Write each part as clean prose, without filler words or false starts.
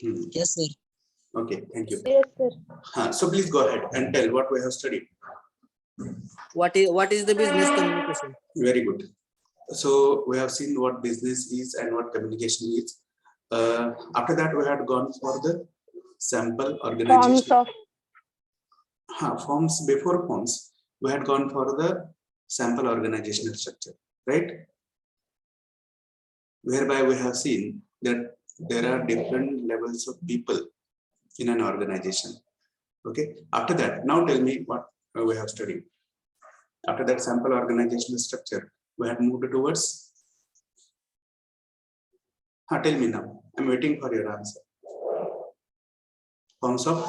Yes, sir. Okay, thank you. Yes, sir. So please go ahead and tell what we have studied. What is the business communication? Very good. So we have seen what business is and what communication is. After that, we had gone for the sample organization. Forms before forms. We had gone for the sample organizational structure, right? Whereby we have seen that there are different levels of people in an organization. Okay. After that, now tell me what we have studied. After that sample organizational structure, we had moved towards. Tell me now. I'm waiting for your answer. Forms of.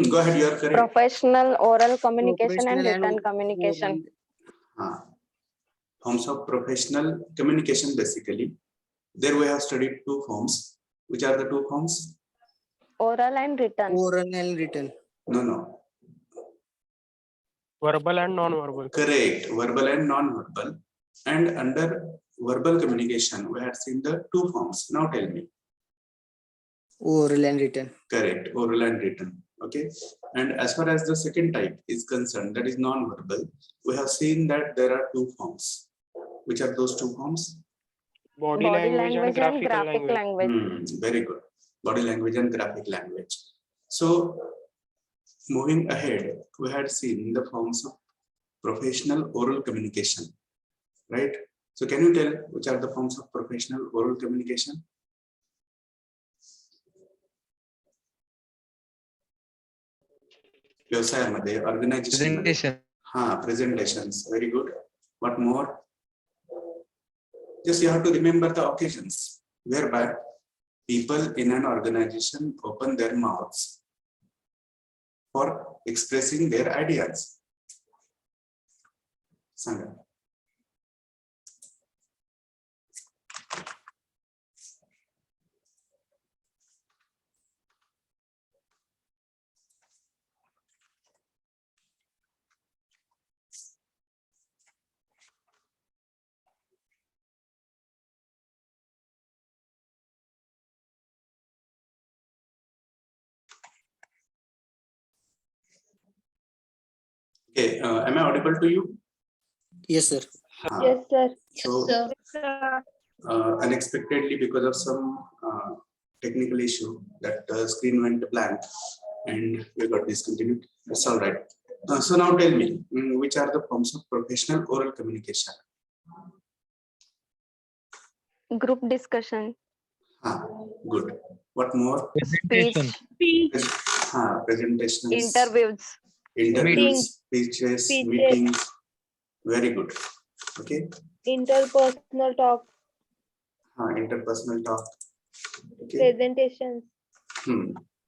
Go ahead. You are correct. Professional oral communication and written communication. Forms of professional communication, basically. There we have studied two forms. Which are the two forms? Oral and written. Oral and written. No. Verbal and non-verbal. Correct. Verbal and non-verbal. And under verbal communication, we had seen the two forms. Now tell me. Oral and written. Correct. Oral and written. Okay. And as far as the second type is concerned, that is non-verbal, we have seen that there are two forms. Which are those two forms? Body language and graphic language. Very good. Body language and graphic language. So, moving ahead, we had seen the forms of professional oral communication, right? So, can you tell which are the forms of professional oral communication? व्यवसायामध्ये, organization. Presentations. Very good. What more? Just you have to remember the occasions whereby people in an organization open their mouths for expressing their ideas. Sanga. Okay, am I audible to you? Yes, sir. Yes, sir. So, unexpectedly, because of some technical issue, that screen went blank and we got discontinued. That's all right. So now tell me, which are the forms of professional oral communication? Group discussion. Good. What more? Speech. Presentations. Interviews. Speeches, meetings. Very good. Okay. Interpersonal talk. Interpersonal talk. Okay. Presentations.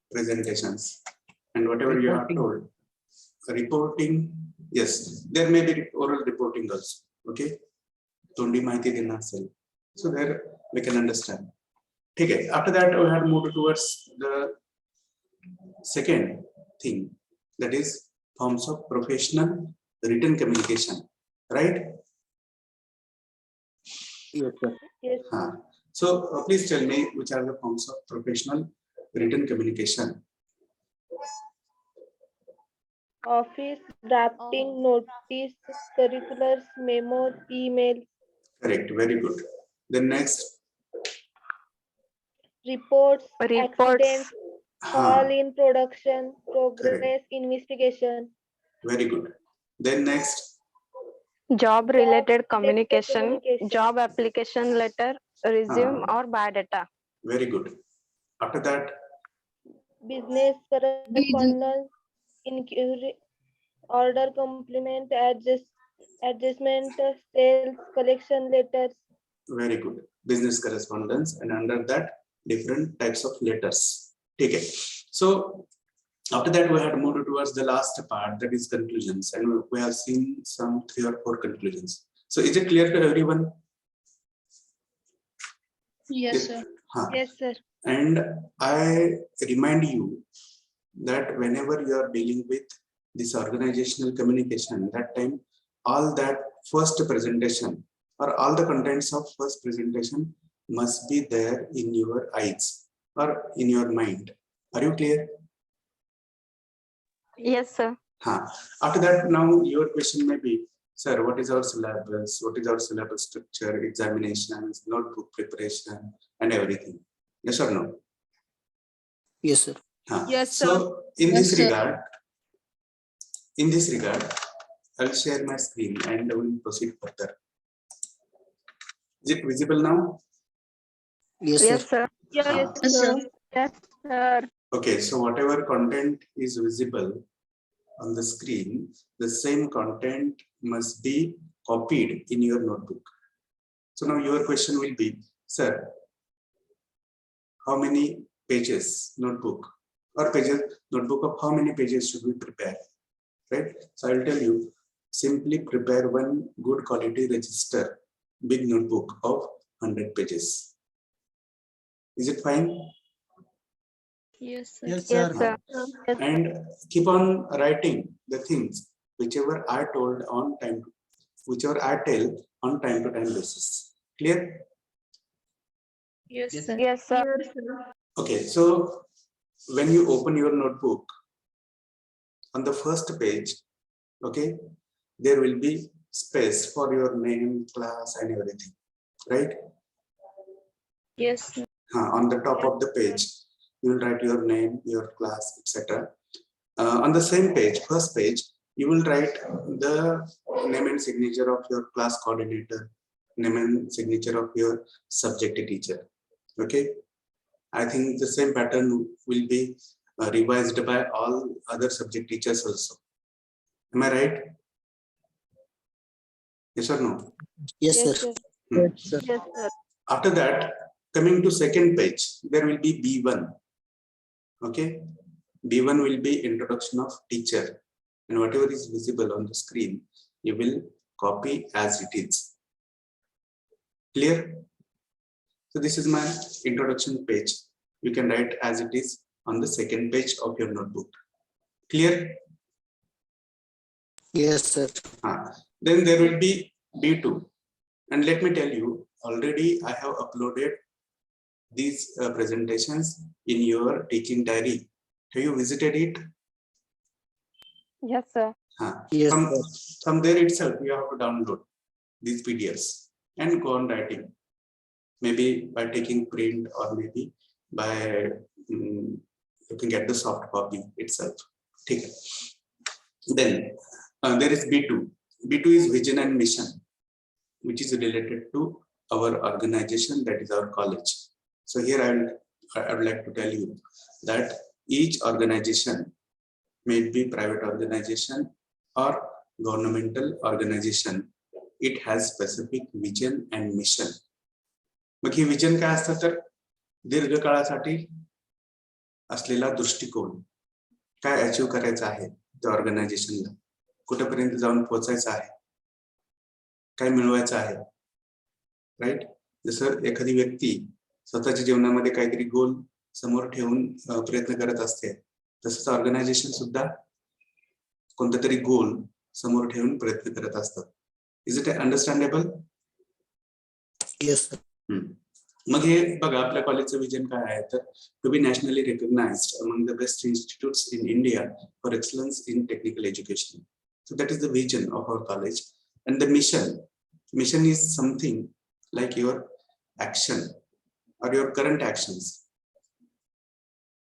Presentations. And whatever you have told. Reporting. Yes, there may be oral reporting also. Okay. Tondi mahiti dena asel. So there we can understand. Okay. After that, we have moved towards the second thing, that is forms of professional written communication, right? Yes, sir. Yes. So please tell me which are the forms of professional written communication. Office, drafting, notice, circulars, memos, email. Correct. Very good. Then next. Reports. Accidents, call in production, progress, Correct. investigation. Very good. Then next. Job related communication, job application letter, resume or biodata. Very good. After that. Business correspondence, inquiry, order complement, adjustment, sales, collection letters. Very good. Business correspondence, and under that different types of letters. Okay. So after that we had moved towards the last part, that is conclusions, and we have seen some 3 or 4 conclusions. So is it clear to everyone? Yes, sir. Yes, sir. And I remind you that whenever you are dealing with this organizational communication, that time all that first presentation or all the contents of first presentation must be there in your eyes or in your mind. Are you clear? Yes, sir. After that, now your question may be, sir, what is our syllabus? What is our syllabus structure, examinations, notebook preparation, and everything? Yes or no? Yes, sir. Yes, sir. So in Yes, this sir. regard, I'll share my screen and we'll proceed further. Is it visible now? Yes, Yes, sir. sir. Yes, Yes, sir. Yes, sir. Okay, so whatever content is visible on the screen, the same content must be copied in your notebook. So now your question will be, sir, how many pages notebook of how many pages should we prepare? Right? So I'll tell you, simply prepare one good quality register, big notebook of 100 pages. Is it fine? Yes, sir. Yes, sir. Yes, And keep on writing the things whichever I told on time, whichever I tell on time to time basis. Clear? Yes, sir. yes, sir. Okay, so when you open your notebook, on the first page, okay, there will be space for your name, class, and everything, right? Yes, sir. On the top of the page, you will write your name, your class, etc. On the same page, first page, you will write the name and signature of your class coordinator, name and signature of your subject teacher. Okay, I think the same pattern will be revised by all other subject teachers also. Am I right? Yes or no? Yes, Yes, sir. sir. Hmm. Yes, sir. After that, coming to second page, there will be B1. Okay, B1 will be introduction of teacher, and whatever is visible on the screen, you will copy as it is. Clear? So this is my introduction page. You can write as it is on the second page of your notebook. Clear? Yes, sir. Then there will be B2. And let me tell you, already I have uploaded these presentations in your teaching diary. Have you visited it? Yes, sir. Yes, From, sir. from there itself, you have to download these PDFs and go on writing. Maybe by taking print or maybe by looking at the soft copy itself. Okay. Then there is B2. B2 is vision and mission, which is related to our organization, that is our college. So here I would like to tell you that each organization, may be private organization or governmental organization, it has specific vision and mission. Mug he vision काय असतं तर दीर्घकाळासाठी असलेला दृष्टिकोन, काय achieve करायचं आहे त्या ऑर्गनायझेशनला, कुठेपर्यंत जाऊन पोहोचायचं आहे, काय मिळवायचं आहे, राईट? जसं एखादी व्यक्ती स्वतःच्या जीवनामध्ये काहीतरी गोल समोर ठेवून प्रयत्न करत असते, तसंच ऑर्गनायझेशन सुद्धा कोणता तरी गोल समोर ठेवून प्रयत्न करत असतात. Is it understandable? Yes sir. मग हे बघा, आपल्या कॉलेजचं विजन काय आहे तर to be nationally recognised among the best institutes in India for excellence in technical education. So that is the vision of our college. And the mission is something like your action or your current actions.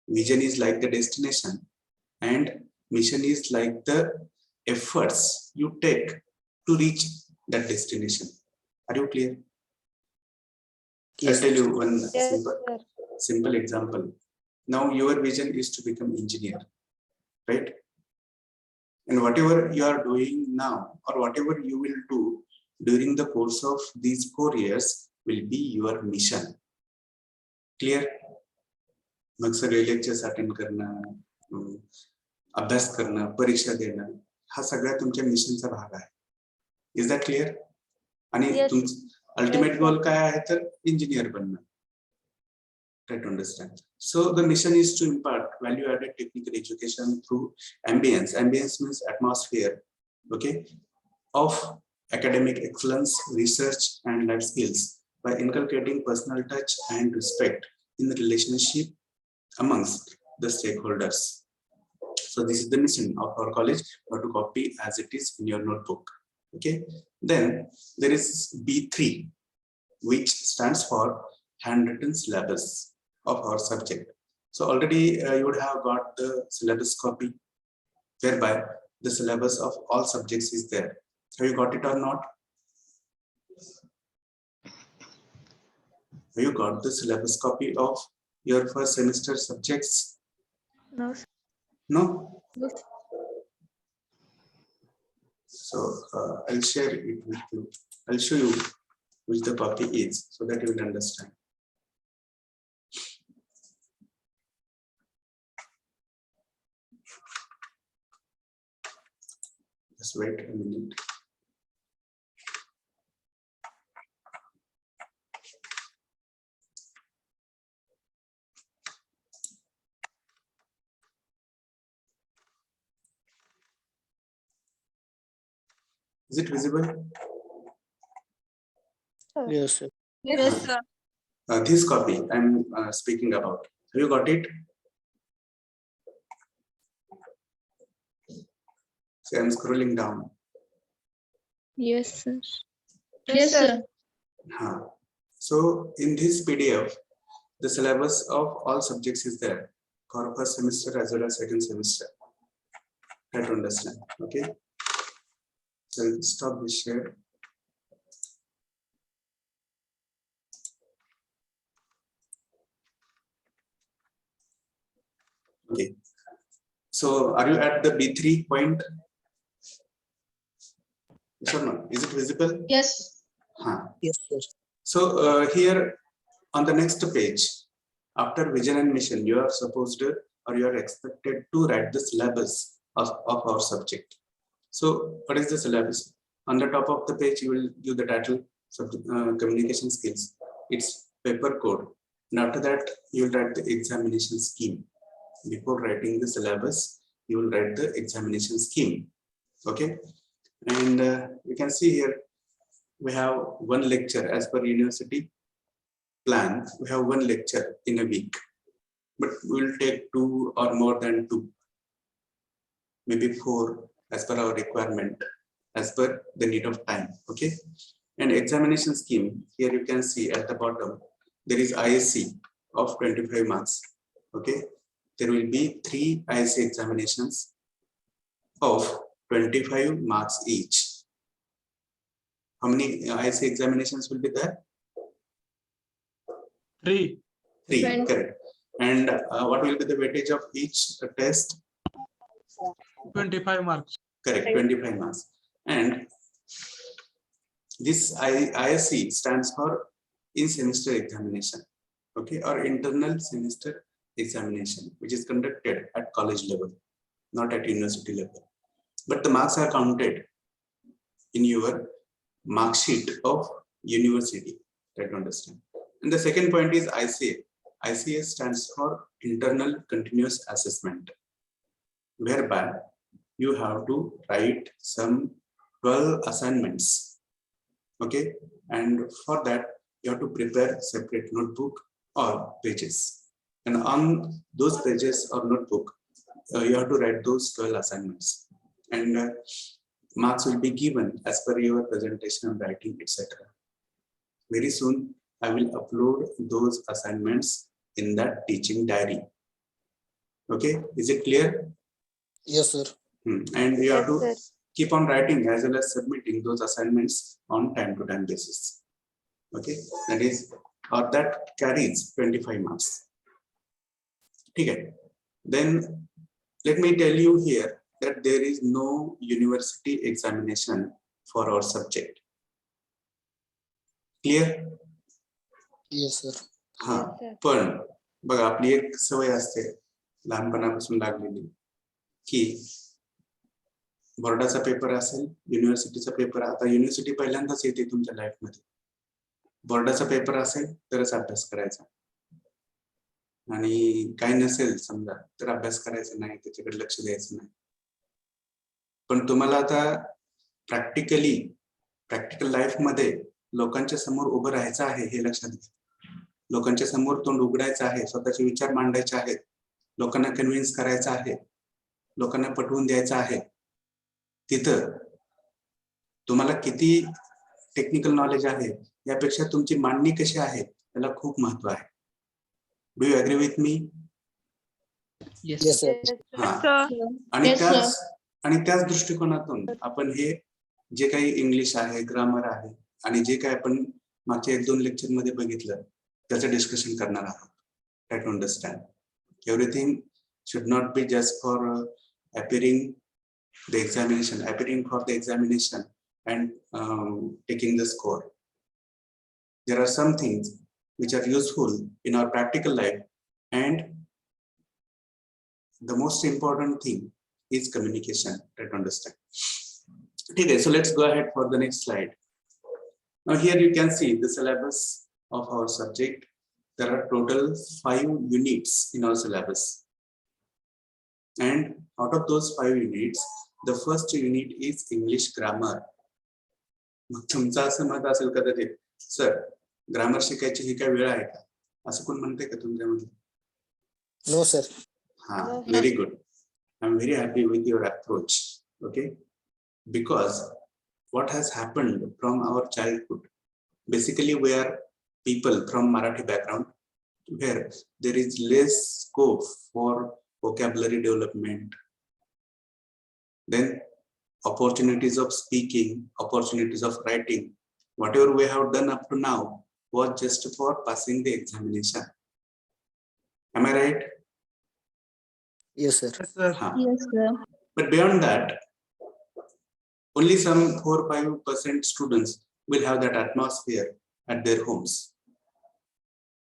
Vision is like the destination and mission is like the efforts you take to reach that destination. Are you clear? Yes, I'll tell you one Yes, simple example. Now your vision is to become engineer, right? And whatever you are doing now or whatever you will do during the course of these 4 years will be your mission. Clear? मग सगळे lectures attend करणं, अभ्यास करणं, परीक्षा देणं, हा सगळा तुमच्या मिशनचा भाग आहे. Is that clear? आणि तुमचं अल्टिमेट गोल काय आहे तर engineer बनणं. Try to understand. So the mission is to impart value-added technical education through ambience. Ambience means atmosphere, okay, of academic excellence, research, and life skills by inculcating personal touch and respect in the relationship amongst the stakeholders. So this is the mission of our college, or to copy as it is in your notebook. Okay. Then there is B3, which stands for handwritten syllabus of our subject. So already you would have got the syllabus copy, whereby the syllabus of all subjects is there. Have you got it or not? Have you got the syllabus copy of your first semester subjects? No, sir. No? Yes. So I'll share it with you. I'll show you which the copy is, so that you will understand. Just wait a minute. Is it visible? Yes, sir. Yes, sir. This copy I'm speaking about. Have you got it? So I'm scrolling down. Yes, sir. Yes, sir. So in this PDF, the syllabus of all subjects is there for first semester as well as second semester. Try to understand. Okay. So I'll stop this share. Okay. So are you at the B3 point? Yes or no? Is it visible? Yes. Yes, sir. So here on the next page, after vision and mission, you are supposed to, or you are expected to write the syllabus of our subject. So what is the syllabus? On the top of the page, you will give the title, communication skills. It's paper code. And after that, you will write the examination scheme. Before writing the syllabus, you will write the examination scheme. Okay. And you can see here, we have one lecture as per university plan. We have one lecture in a week, but we will take 2 or more than 2, maybe 4 as per our requirement, as per the need of time. Okay. And examination scheme, here you can see at the bottom, there is ISC of 25 marks. Okay. There will be 3 ISC examinations of 25 marks each. How many ISC examinations will be there? 3. 3, 20. correct. And what will be the weightage of each test? 25 marks. Correct, 25 marks. And this ISC stands for in-semester examination, okay, or internal semester examination, which is conducted at college level, not at university level. But the marks are counted in your mark sheet of university. Try to understand. And the second point is ICA. ICA stands for Internal Continuous Assessment, whereby you have to write some 12 assignments. Okay, and for that you have to prepare separate notebook or pages, and on those pages or notebook you have to write those 12 assignments, and marks will be given as per your presentation and writing, etc. Very soon I will upload those assignments in that teaching diary. Okay, is it clear? Yes, sir. And you have to Yes, sir. keep on writing as well as submitting those assignments on time-to-time basis. Okay, that is, or that carries 25 marks. Okay, then let me tell you here that there is no university examination for our subject. Clear? Yes, sir. हा, पण बघा आपली एक सवय असते लहानपणापासून लागलेली की बोर्डाचा पेपर असेल, युनिव्हर्सिटीचा पेपर, आता युनिव्हर्सिटी पहिल्यांदाच येते तुमच्या लाईफ मध्ये, बोर्डाचा पेपर असेल तरच अभ्यास करायचा, आणि काही नसेल समजा तर अभ्यास करायचा नाही, त्याच्याकडे लक्ष द्यायचं नाही. पण तुम्हाला आता प्रॅक्टिकल लाईफ मध्ये लोकांच्या समोर उभं राहायचं आहे हे लक्षात घ्या. लोकांच्या समोर तोंड उघडायचं आहे, स्वतःचे विचार मांडायचे आहेत, लोकांना कन्व्हिन्स करायचं आहे, लोकांना पटवून द्यायचं आहे. तिथं तुम्हाला किती टेक्निकल नॉलेज आहे यापेक्षा तुमची मांडणी कशी आहे त्याला खूप महत्व आहे. Do you agree with me? Yes, Yes, sir. sir. हा. आणि Yes, sir. त्याच दृष्टिकोनातून आपण हे जे काही इंग्लिश आहे, ग्रामर आहे आणि जे काही आपण मागच्या 1-2 लेक्चर मध्ये बघितलं त्याचं डिस्कशन करणार आहोत. Try to understand everything should not be just for appearing the examination and taking the score. There are some things which are useful in our practical life, and the most important thing is communication. Try to understand. Okay, so let's go ahead for the next slide. Now here you can see the syllabus of our subject. There are total 5 units in our syllabus, and out of those 5 units, the first unit is English grammar. मग तुमचं असं मत असेल कदाचित, sir grammar शिकायची ही काय वेळ आहे का, असं कोण म्हणते का तुमच्यामध्ये? No, sir. हा, No, sir. Very good. I am very happy with your approach. Okay, because what has happened from our childhood, basically we are people from Marathi background where there is less scope for vocabulary development, then opportunities of speaking, opportunities of writing, whatever we have done up to now was just for passing the examination. Am I right? Yes, sir. Huh. Yes, sir. But beyond that, only some 4-5% students will have that atmosphere at their homes.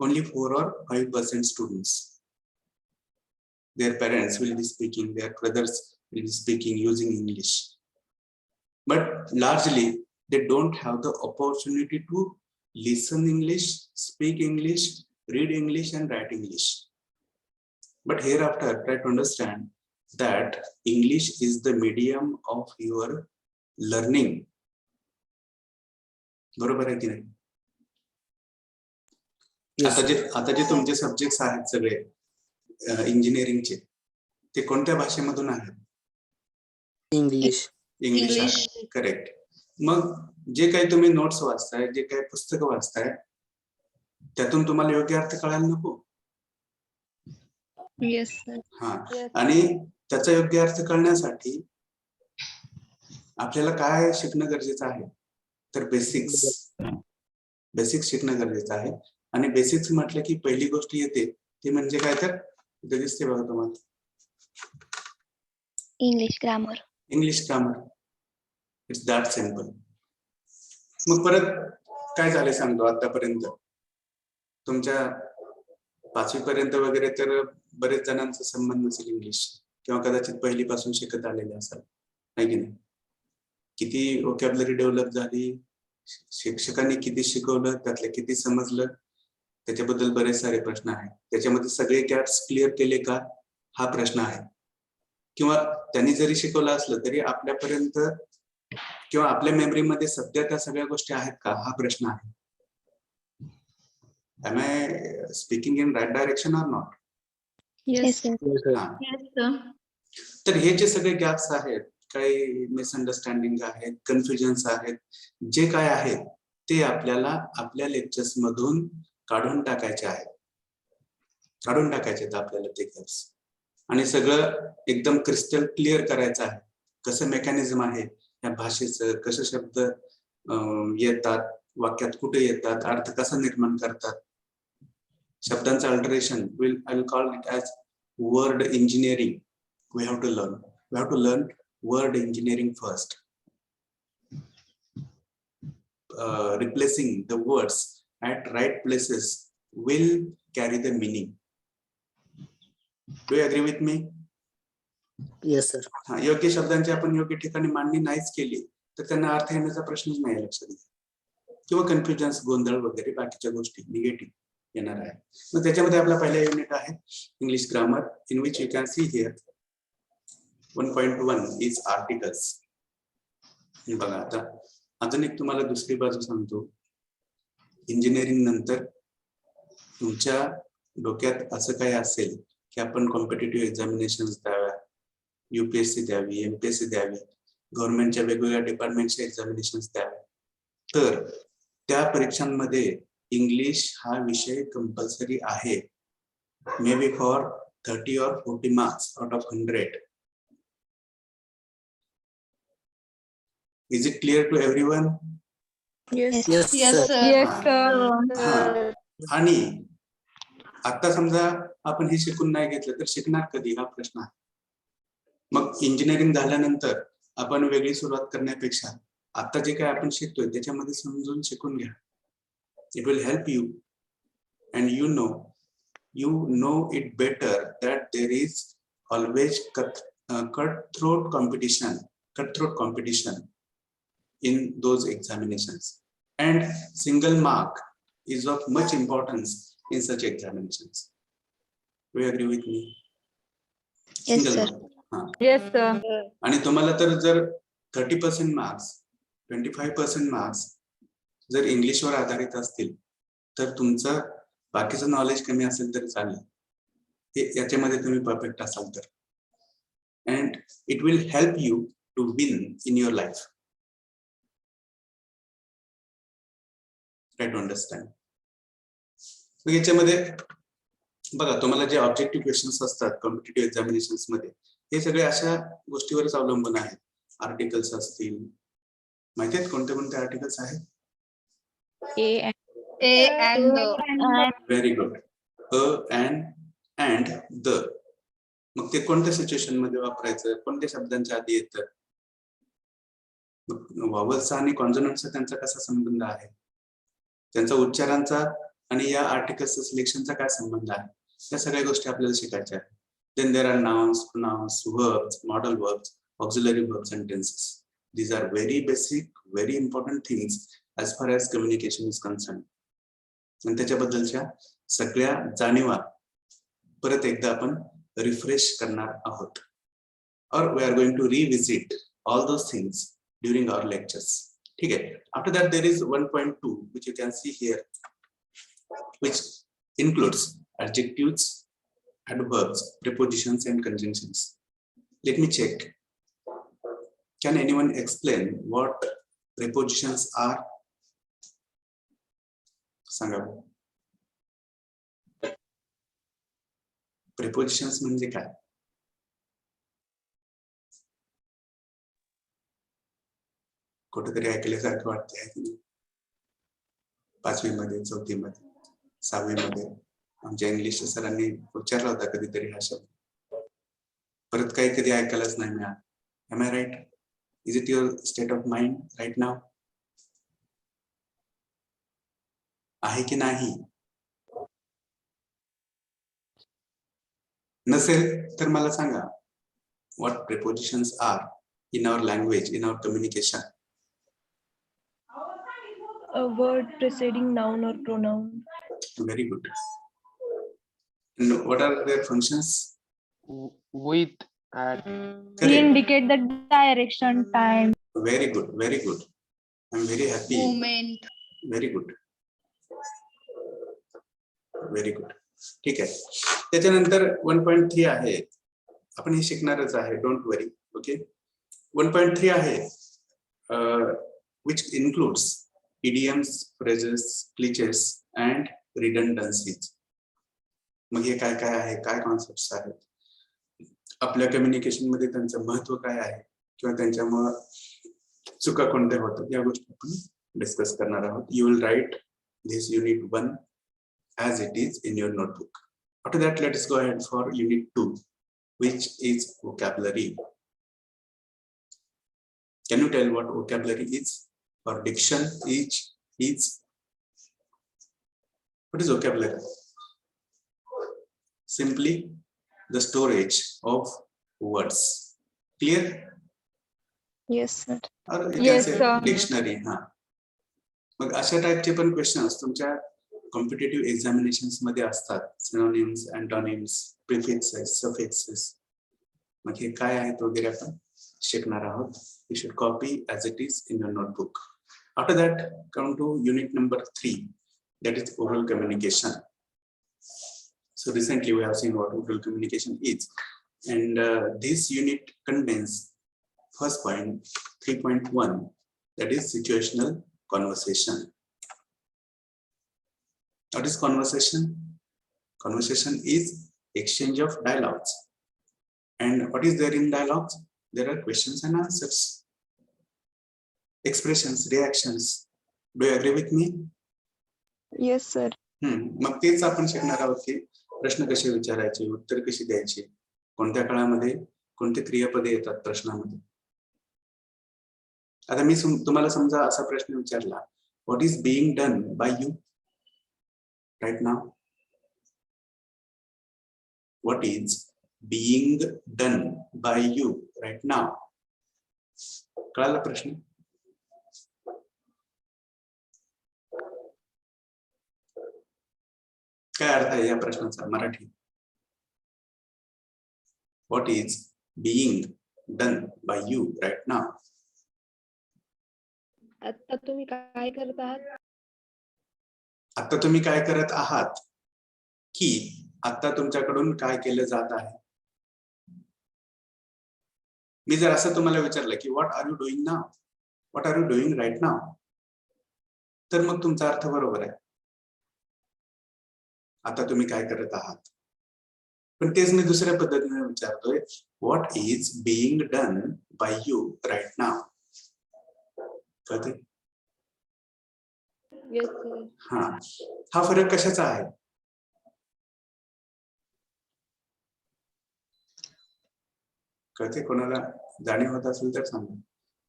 Only 4 or 5% students. Their parents will be speaking, their brothers will be speaking using English. But largely, they don't have the opportunity to listen English, speak English, read English, and write English. But hereafter, try to understand that English is the medium of your learning. बरोबर आहे की नाही? Yes, आता जे तुमचे subjects आहेत सगळे इंजिनिअरिंगचे, ते कोणत्या भाषेमधून आहेत? English. English English. आहे. करेक्ट. मग जे काही तुम्ही नोट्स वाचताय, जे काही पुस्तकं वाचताय, त्यातून तुम्हाला योग्य अर्थ कळायला नको? Yes, sir. हा. Yes. आणि त्याचा योग्य अर्थ कळण्यासाठी आपल्याला काय शिकणं गरजेचं आहे? तर बेसिक्स शिकणं गरजेचं आहे. आणि बेसिक्स म्हटलं की पहिली गोष्ट येते ती म्हणजे काय, तर इथे दिसते बघा तुम्हाला, English grammar. English grammar. It's that simple. मग परत काय झाले सांगतो, आतापर्यंत तुमच्या 5वी पर्यंत वगैरे तर बरेच जणांचा संबंध असेल इंग्लिश, किंवा कदाचित पहिलीपासून शिकत आलेले असाल, आहे की नाही? किती वोकॅब्युलरी डेव्हलप झाली, शिक्षकांनी किती शिकवलं, त्यातलं किती समजलं, त्याच्याबद्दल बरेच सारे प्रश्न आहेत. त्याच्यामध्ये सगळे गॅप्स क्लिअर केले का, हा प्रश्न आहे. किंवा त्यांनी जरी शिकवलं असलं तरी आपल्यापर्यंत किंवा आपल्या मेमरीमध्ये सध्या त्या सगळ्या गोष्टी आहेत का, हा प्रश्न आहे. Am I speaking in right direction or not? Yes, sir. Yes, sir. हा. Yes, sir. तर हे जे सगळे गॅप्स आहेत, काही मिसअंडरस्टँडिंग आहेत, कन्फ्युजन्स आहेत, जे काय आहेत ते आपल्याला आपल्या लेक्चर्स मधून काढून टाकायचे आहेत. आपल्याला ते गॅप्स, आणि सगळं एकदम क्रिस्टल क्लिअर करायचं आहे. कसं मेकॅनिझम आहे या भाषेचं, कसं शब्द येतात वाक्यात, कुठे येतात, अर्थ कसा निर्माण करतात, शब्दांचं alteration, I will call it as word engineering. We have to learn word engineering first. Replacing the words at right places will carry the meaning. Do you agree with me? Yes, sir. हा, योग्य शब्दांची आपण योग्य ठिकाणी मांडणी नाहीच केली तर त्यांना अर्थ येण्याचा प्रश्नच नाही लक्षात घ्या, किंवा कन्फ्युजन्स, गोंधळ वगैरे बाकीच्या गोष्टी निगेटिव्ह येणार आहे. मग त्याच्यामध्ये आपला पहिला युनिट आहे English grammar, in which you can see here 1.1 is articles. बघा, आता अजून एक तुम्हाला दुसरी बाजू सांगतो. इंजिनिअरिंग नंतर तुमच्या डोक्यात असं काही असेल की आपण कॉम्पिटिटिव्ह एक्झामिनेशन द्याव्या, UPSC द्यावी, MPSC द्यावी, गव्हर्नमेंटच्या वेगवेगळ्या डिपार्टमेंटच्या एक्झामिनेशन द्याव्या, तर त्या परीक्षांमध्ये इंग्लिश हा विषय कंपल्सरी आहे. May be for 30 or 40 marks out of 100. Is it clear to everyone? Yes. Yes, sir. Yes, हा. आणि आता समजा आपण हे शिकून नाही घेतलं तर शिकणार कधी हा प्रश्न आहे. मग इंजिनिअरिंग झाल्यानंतर आपण वेगळी सुरुवात करण्यापेक्षा आता जे काय आपण शिकतोय त्याच्यामध्ये समजून शिकून घ्या. It will help you and you know it better that there is always cutthroat competition in those examinations, and single mark is of much importance in such examinations. Do you agree with me? Yes, sir. yes, sir. आणि तुम्हाला तर जर 30% marks 25% marks जर इंग्लिशवर आधारित असतील तर तुमचं बाकीचं नॉलेज कमी असेल तरी चालेल, हे याच्यामध्ये तुम्ही परफेक्ट असाल तर, and it will help you to win in your life. Try to understand. मग याच्यामध्ये बघा तुम्हाला जे ऑब्जेक्टिव्ह क्वेश्चन्स असतात कॉम्पिटिटिव्ह एक्झामिनेशन्स मध्ये, हे सगळे अशा गोष्टीवरच अवलंबून आहेत. आर्टिकल्स असतील, माहिती आहेत कोणते कोणते आर्टिकल्स आहेत? Very good. And the. मग ते कोणत्या सिच्युएशन मध्ये वापरायचं, कोणत्या शब्दांच्या आधी येतं, व्हावल्सचा आणि कॉन्सोनंटचा त्यांचा कसा संबंध आहे, त्यांचा उच्चारांचा आणि या आर्टिकल्सचा सिलेक्शनचा काय संबंध आहे, या सगळ्या गोष्टी आपल्याला शिकायच्या आहेत. Then there are nouns, pronouns, verbs, modal verbs, auxiliary verbs and tenses. These are very basic, very important things as far as communication is concerned. आणि त्याच्याबद्दलच्या सगळ्या जाणीवा परत एकदा आपण रिफ्रेश करणार आहोत. Or we are going to revisit all those things during our lectures. ठीक आहे. After that there is 1.2 which you can see here, which includes adjectives, adverbs, prepositions and conjunctions. Let me check. Can anyone explain what prepositions are? Sanga. Prepositions म्हणजे काय? कुठेतरी ऐकल्यासारखं वाटतंय. 5वी मध्ये, 4थी मध्ये, 6वी मध्ये आमच्या इंग्लिश सरांनी उच्चारला होता कधीतरी हा शब्द, परत काही कधी ऐकायलाच नाही मिळालं. Am I right? Is it your state of mind right now? आहे की नाही? नसेल तर मला सांगा. What prepositions are in our language, in our communication? A word preceding noun or pronoun. Very good. And what are their functions? With, at. Correct. Indicate the direction, time. Very good, very good. I'm very happy. Movement. Very good. Very good. ठीक आहे. त्याच्यानंतर 1.3 आहे, आपण हे शिकणारच आहे, don't worry. Okay. 1.3 आहे which includes idioms, phrases, cliches and redundancies. मग हे काय काय आहे, काय कॉन्सेप्ट्स आहेत, आपल्या कम्युनिकेशन मध्ये त्यांचं महत्व काय आहे किंवा त्यांच्यामुळे चुका कोणत्या होतात, या गोष्टी आपण डिस्कस करणार आहोत. You will write this unit 1 as it is in your notebook. After that, let us go ahead for unit 2, which is vocabulary. Can you tell what vocabulary is or diction is? What is vocabulary? Simply the storage of words. Clear? Yes, sir. Or you can Yes, say sir. dictionary. हा. मग अशा टाइपचे पण questions तुमच्या competitive examinations मध्ये असतात. Synonyms, antonyms, prefixes, suffixes. मग हे काय आहेत वगैरे आपण शिकणार आहोत. You should copy as it is in your notebook. After that, come to unit number 3, that is oral communication. So recently we have seen what oral communication is, and this unit contains first point 3.1, that is situational conversation. What is conversation? Conversation is exchange of dialogues. And what is there in dialogues? There are questions and answers, expressions, reactions. Do you agree with me? Yes, sir. मग तेच आपण शिकणार आहोत की प्रश्न कसे विचारायचे, उत्तर कशी द्यायची, कोणत्या काळामध्ये कोणते क्रियापदे येतात प्रश्नामध्ये. आता मी तुम्हाला समजा असा प्रश्न विचारला, what is being done by you right now? What is being done by you right now? कळाला प्रश्न? काय अर्थ आहे या प्रश्नाचा Marathi? What is being done by you right now? आता तुम्ही काय करत आहात? आता तुम्ही काय करत आहात, की आता तुमच्याकडून काय केलं जात आहे. मी जर असं तुम्हाला विचारलं की what are you doing now, what are you doing right now, तर मग तुमचा अर्थ बरोबर आहे, आता तुम्ही काय करत आहात. पण तेच मी दुसऱ्या पद्धतीने विचारतोय, what is being done by you right now. कळते? Yes sir. हा फरक कशाचा आहे? कळते? कोणाला जाणीव होत असेल तर सांगा.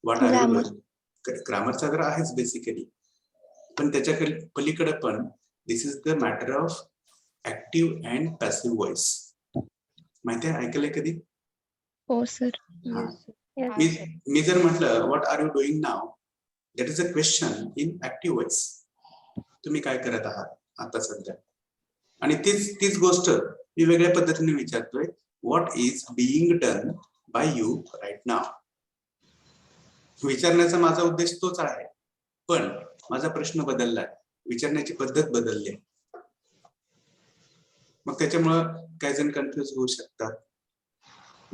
What are you doing? ग्रामरचा तर आहेच बेसिकली, पण त्याच्या पलीकडे पण this is the matter of active and passive voice. माहिती आहे, ऐकलंय कधी? हो सर. मी जर म्हटलं what are you doing now, that is a question in active voice. तुम्ही काय करत आहात आता सध्या? आणि तीच गोष्ट मी वेगळ्या पद्धतीने विचारतोय, what is being done by you right now. विचारण्याचा माझा उद्देश तोच आहे, पण माझा प्रश्न बदललाय, विचारण्याची पद्धत बदलली. मग त्याच्यामुळं काही जण कन्फ्युज होऊ शकतात,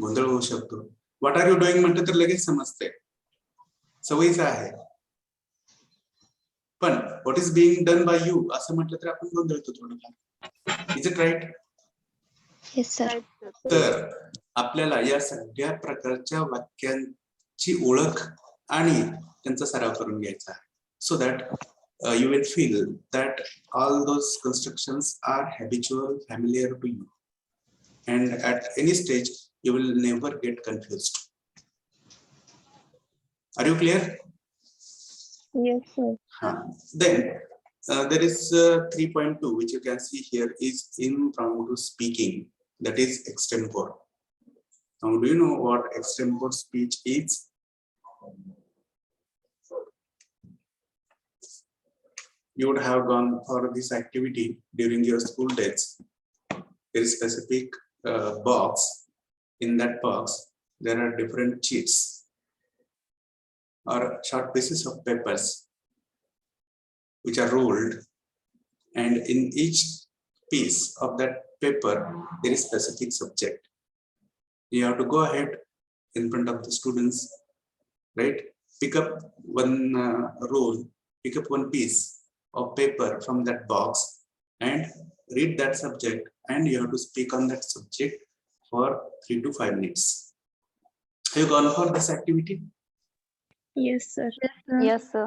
गोंधळ होऊ शकतो. व्हॉट आर यू डुईंग म्हटलं तर लगेच समजते, सवयीचं आहे. पण what is being done by you असं म्हटलं तर आपण गोंधळतो थोडंफार. Is it right? Yes sir. तर आपल्याला या सगळ्या प्रकारच्या वाक्यांची ओळख आणि त्यांचा सराव करून घ्यायचा आहे, so that you will feel that all those constructions are habitual, familiar to you, and at any stage you will never get confused. Are you clear? Yes, sir. Then there is 3.2 which you can see here is impromptu speaking, that is extempore. Now do you know what extempore speech is? You would have gone for this activity during your school days. There is specific box. In that box, there are different sheets or short pieces of papers which are rolled, and in each piece of that paper there is specific subject. You have to go ahead in front of the students, right? Pick up one roll, pick up one piece of paper from that box and read that subject, and you have to speak on that subject for 3 to 5 minutes. Have you gone for this activity? Yes, sir. Yes, sir.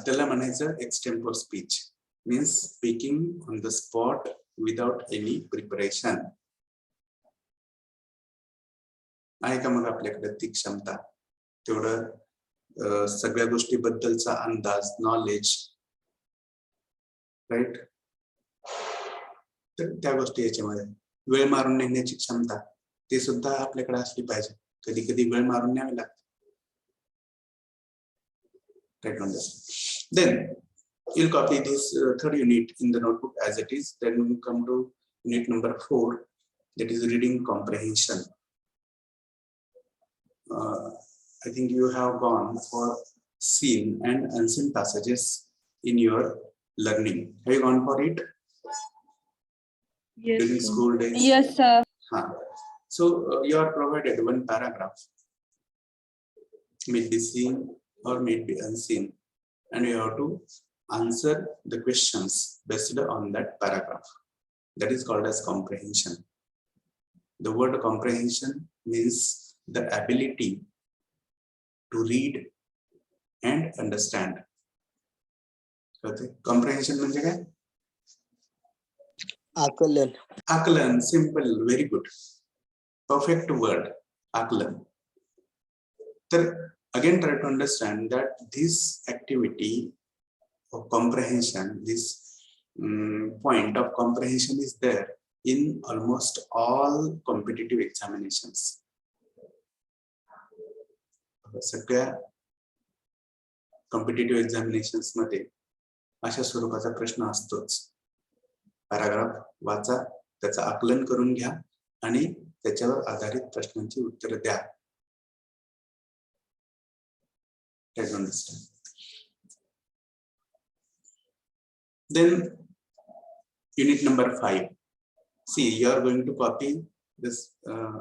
त्याला म्हणायचं extempore speech, means speaking on the spot without any preparation. आहे का मग आपल्याकडे ती क्षमता, तेवढं सगळ्या गोष्टीबद्दलचा अंदाज, नॉलेज, राईट? तर त्या गोष्टी याच्यामध्ये वेळ मारून नेण्याची क्षमता, ते सुद्धा आपल्याकडे असली पाहिजे. कधी कधी वेळ मारून न्यावी लागते. Then you'll copy this third unit in the notebook as it is. Then we come to unit number 4, that is reading comprehension. I think you have gone for seen and unseen passages in your learning. Have you gone for it Yes, during sir. school days? Yes, sir. So you are provided one paragraph, may be seen or may be unseen, and you have to answer the questions based on that paragraph. That is called as comprehension. The word comprehension means the ability to read and understand. Okay. Comprehension म्हणजे काय? आकलन. Aklan, simple, very good. Perfect word, aklan. Then again try to understand that this activity of comprehension, this point of comprehension is there in almost all competitive examinations. सगळ्या competitive examinations मध्ये अशा स्वरूपाचा प्रश्न असतोच. Paragraph वाचा, त्याचं आकलन करून घ्या आणि त्याच्यावर आधारित प्रश्नांची उत्तरे द्या. Then unit number 5. See, you are going to copy this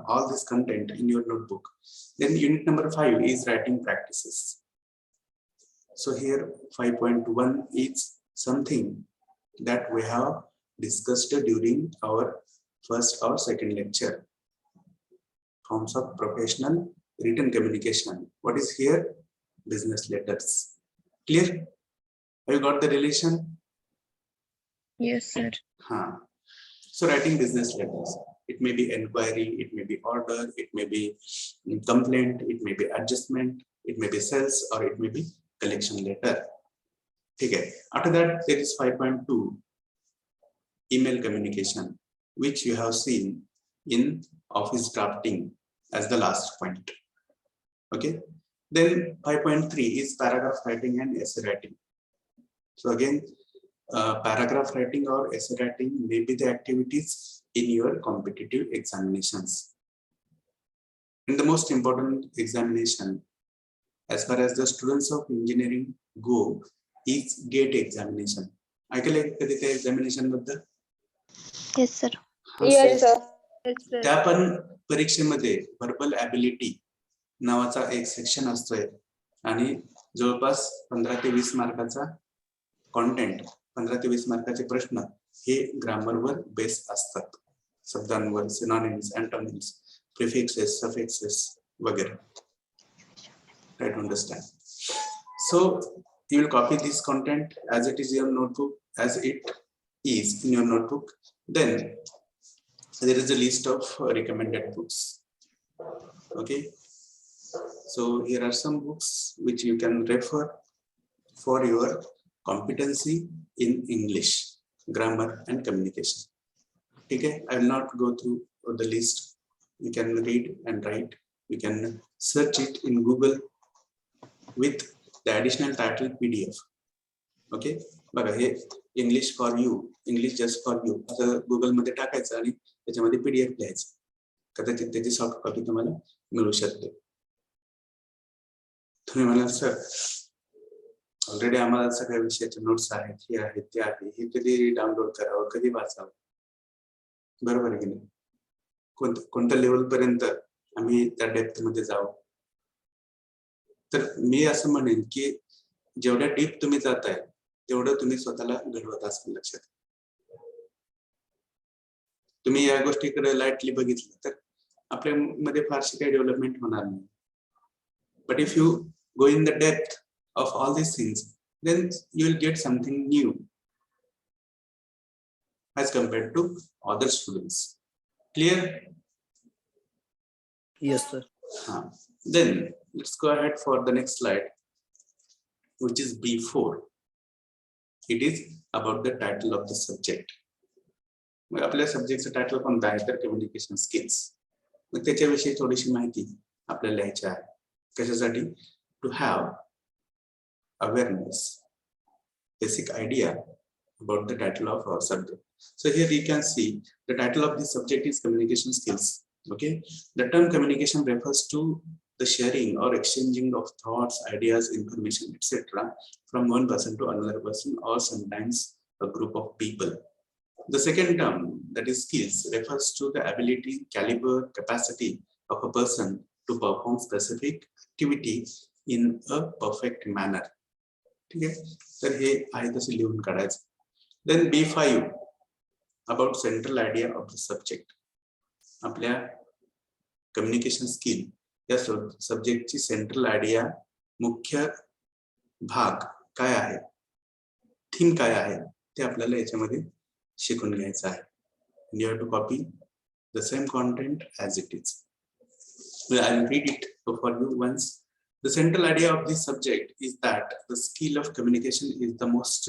all this content in your notebook. Then unit number 5 is writing practices. So here 5.1 is something that we have discussed during our first or second lecture. Forms of professional written communication. What is here? Business letters. Clear? Have you got the relation? Yes, sir. So writing business letters. It may be inquiry, it may be order, it may be complaint, it may be adjustment, it may be sales, or it may be collection letter. Okay. After that, there is 5.2 email communication, which you have seen in office drafting as the last point. Okay. Then 5.3 is paragraph writing and essay writing. So again, paragraph writing or essay writing may be the activities in your competitive examinations. And the most important examination as far as the students of engineering go is GATE examination. ऐकले कधी त्या examination बद्दल? Yes, sir. Yes, sir. Yes, sir. त्या पण परीक्षेमध्ये verbal ability नावाचा एक section असतोय आणि जवळपास 15 ते 20 मार्काचा कंटेंट, 15 ते 20 मार्काचे प्रश्न हे ग्रामरवर बेस असतात. शब्दांवर, सिनोनिम्स, एंटोनिम्स, प्रिफिक्सेस, सफिक्सेस वगैरे. Try to understand. So you will copy this content as it is in your notebook, as it is in your notebook. Then there is a list of recommended books. Okay. So here are some books which you can refer for your competency in English, grammar and communication. Okay, I will not go through the list. You can read and write. You can search it in Google with the additional title PDF. Okay, बघा हे English for you, English just for you. असं Google मध्ये टाकायचं आणि त्याच्यामध्ये PDF लिहायचं. कदाचित त्याची soft copy तुम्हाला मिळू शकते. तुम्ही म्हणाल सर ऑलरेडी आम्हाला सगळ्या विषयाचे नोट्स आहेत, हे आहेत, ते आहे, हे कधी डाउनलोड करावं, कधी वाचावं? बरोबर आहे की नाही? कोणत्या लेवल पर्यंत आम्ही त्या डेप्थ मध्ये जाऊ? तर मी असं म्हणेन की जेवढ्या डीप तुम्ही जाताय तेवढं तुम्ही स्वतःला घडवत असाल. लक्षात, तुम्ही या गोष्टीकडे लाईटली बघितलं तर आपल्यामध्ये फारशी काही डेव्हलपमेंट होणार नाही. But if you go in the depth of all these things, then you will get something new as compared to other students. Clear? Yes, sir. Then let's go ahead for the next slide, which is B4. It is about the title of the subject. मग आपल्या सब्जेक्टचं title कोणतं आहे तर communication skills. मग त्याच्याविषयी थोडीशी माहिती आपल्याला लिहायची आहे. कशासाठी? To have awareness, basic idea about the title of our subject. So here you can see the title of this subject is communication skills. Okay, the term communication refers to the sharing or exchanging of thoughts, ideas, information, etc. from one person to another person, or sometimes a group of people. The second term, that is skills, refers to the ability, caliber, capacity of a person to perform specific activity in a perfect manner. ठीक आहे, तर हे आहे तसे लिहून काढायचं. Then B5 about central idea of the subject. आपल्या communication skill या सब्जेक्टची central idea, मुख्य भाग काय आहे, थीम काय आहे ते आपल्याला याच्यामध्ये शिकून घ्यायचं आहे. You have to copy the same content as it is. Well, I will read it for you once. The central idea of this subject is that the skill of communication is the most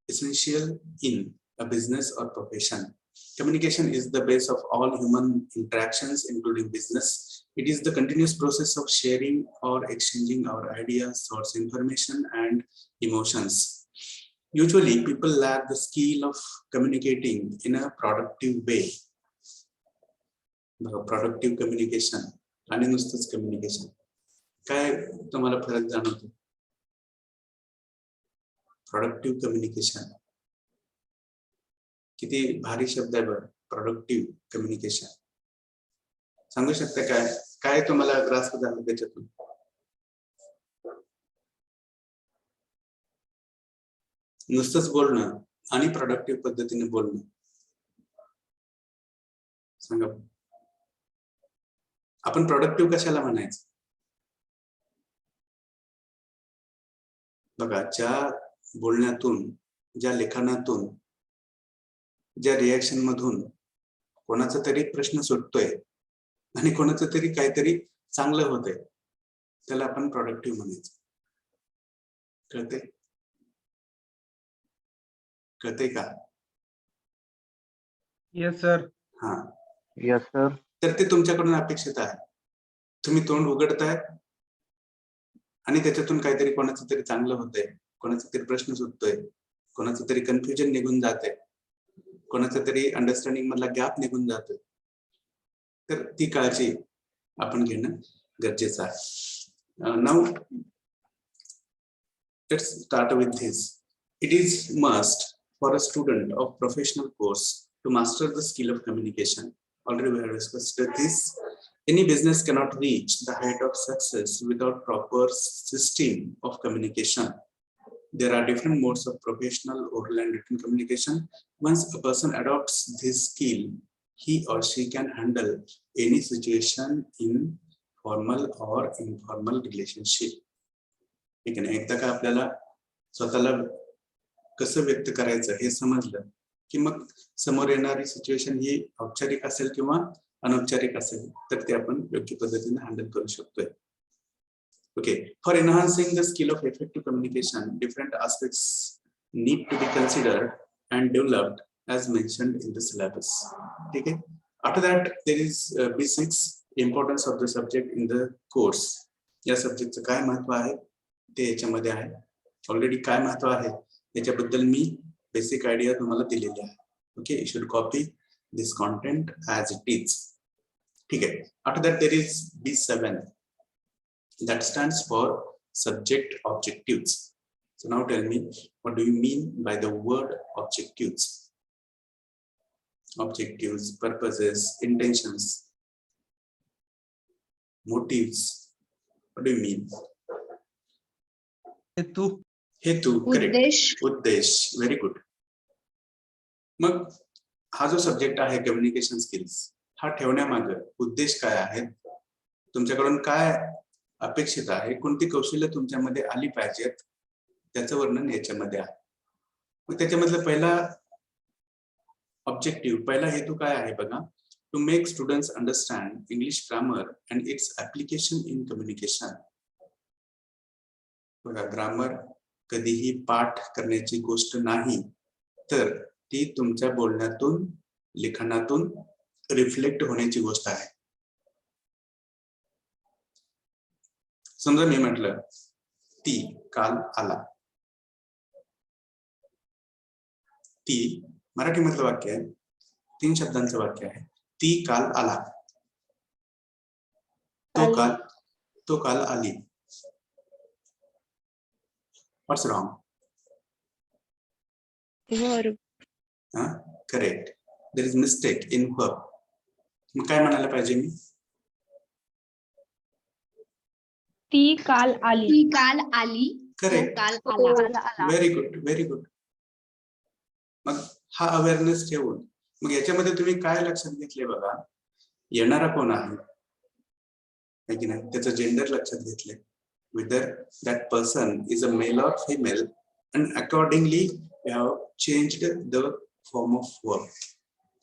essential in a business or profession. Communication is the base of all human interactions, including business. It is the continuous process of sharing or exchanging our ideas, thoughts, information, and emotions. Usually, people lack the skill of communicating in a productive way. Productive communication आणि नुसतंच communication, काय तुम्हाला फरक जाणवतो? Productive communication किती भारी शब्द आहे बरं, प्रोडक्टिव्ह कम्युनिकेशन. सांगू शकता काय काय तुम्हाला ग्रास्प झालं त्याच्यातून? नुसतंच बोलणं आणि प्रोडक्टिव्ह पद्धतीने बोलणं, सांगा. आपण प्रोडक्टिव्ह कशाला म्हणायचं? बघा, ज्या बोलण्यातून, ज्या लेखनातून, ज्या रिॲक्शन मधून कोणाचा तरी प्रश्न सुटतोय आणि कोणाचं तरी काहीतरी चांगलं होतंय, त्याला आपण प्रोडक्टिव्ह म्हणायचं. कळते? कळते का? Yes sir. हा, यस सर. तर ते तुमच्याकडून अपेक्षित आहे. तुम्ही तोंड उघडताय आणि त्याच्यातून काहीतरी कोणाचं तरी चांगलं होतंय, कोणाचा तरी प्रश्न सुटतोय, कोणाचं तरी कन्फ्युजन निघून जाते, कोणाचं तरी अंडरस्टँडिंग मधला गॅप निघून जातोय. तर ती काळजी आपण घेणं गरजेचं आहे. Now let's start with this. It is must for a student of professional course to master the skill of communication. Already we have discussed this. Any business cannot reach the height of success without proper system of communication. There are different modes of professional, oral and written communication. Once a person adopts this skill, he or she can handle any situation in formal or informal relationship. ठीक आहे ना, एकदा का आपल्याला स्वतःला कसं व्यक्त करायचं हे समजलं की मग समोर येणारी सिच्युएशन ही औपचारिक असेल किंवा अनौपचारिक असेल तर ते आपण योग्य पद्धतीने हँडल करू शकतोय. Okay, for enhancing the skill of effective communication, different aspects need to be considered and developed as mentioned in the syllabus. ठीक आहे. After that there is B6, importance of the subject in the course. या सब्जेक्टचं काय महत्व आहे ते याच्यामध्ये आहे. Already काय महत्व आहे याच्याबद्दल मी बेसिक आयडिया तुम्हाला दिलेली आहे. Okay, you should copy this content as it is. ठीक आहे. After that there is B7, that stands for subject objectives. So now tell me, what do you mean by the word objectives? Objectives, purposes, intentions, motives. What do you mean? हेतू, correct. उद्देश, very good. मग हा जो subject आहे communication skills, हा ठेवण्यामागे उद्देश काय आहे, तुमच्याकडून काय अपेक्षित आहे, कोणती कौशल्य तुमच्यामध्ये आली पाहिजेत, त्याचं वर्णन याच्यामध्ये आहे. मग त्याच्यामधलं पहिला ऑब्जेक्टिव्ह, पहिला हेतू काय आहे बघा, to make students understand English grammar and its application in communication. बघा, ग्रामर कधीही पाठ करण्याची गोष्ट नाही, तर ती तुमच्या बोलण्यातून, लिखाणातून रिफ्लेक्ट होण्याची गोष्ट आहे. समजा मी म्हटलं ती काल आला, ती मराठी मधलं वाक्य आहे, 3 शब्दांचं वाक्य आहे. ती काल आला, तो काल आली. What's wrong? Verb. हा correct. There is mistake in verb. मग काय म्हणायला पाहिजे मी? ती काल आली. ती काल आली. करेक्ट. काल आला. Very good, very good. मग हा अवेअरनेस ठेवून मग याच्यामध्ये तुम्ही काय लक्षात घेतले बघा, येणारा कोण आहे की नाही, त्याचं जेंडर लक्षात घेतले, whether that person is a male or female, and accordingly we have changed the form of verb.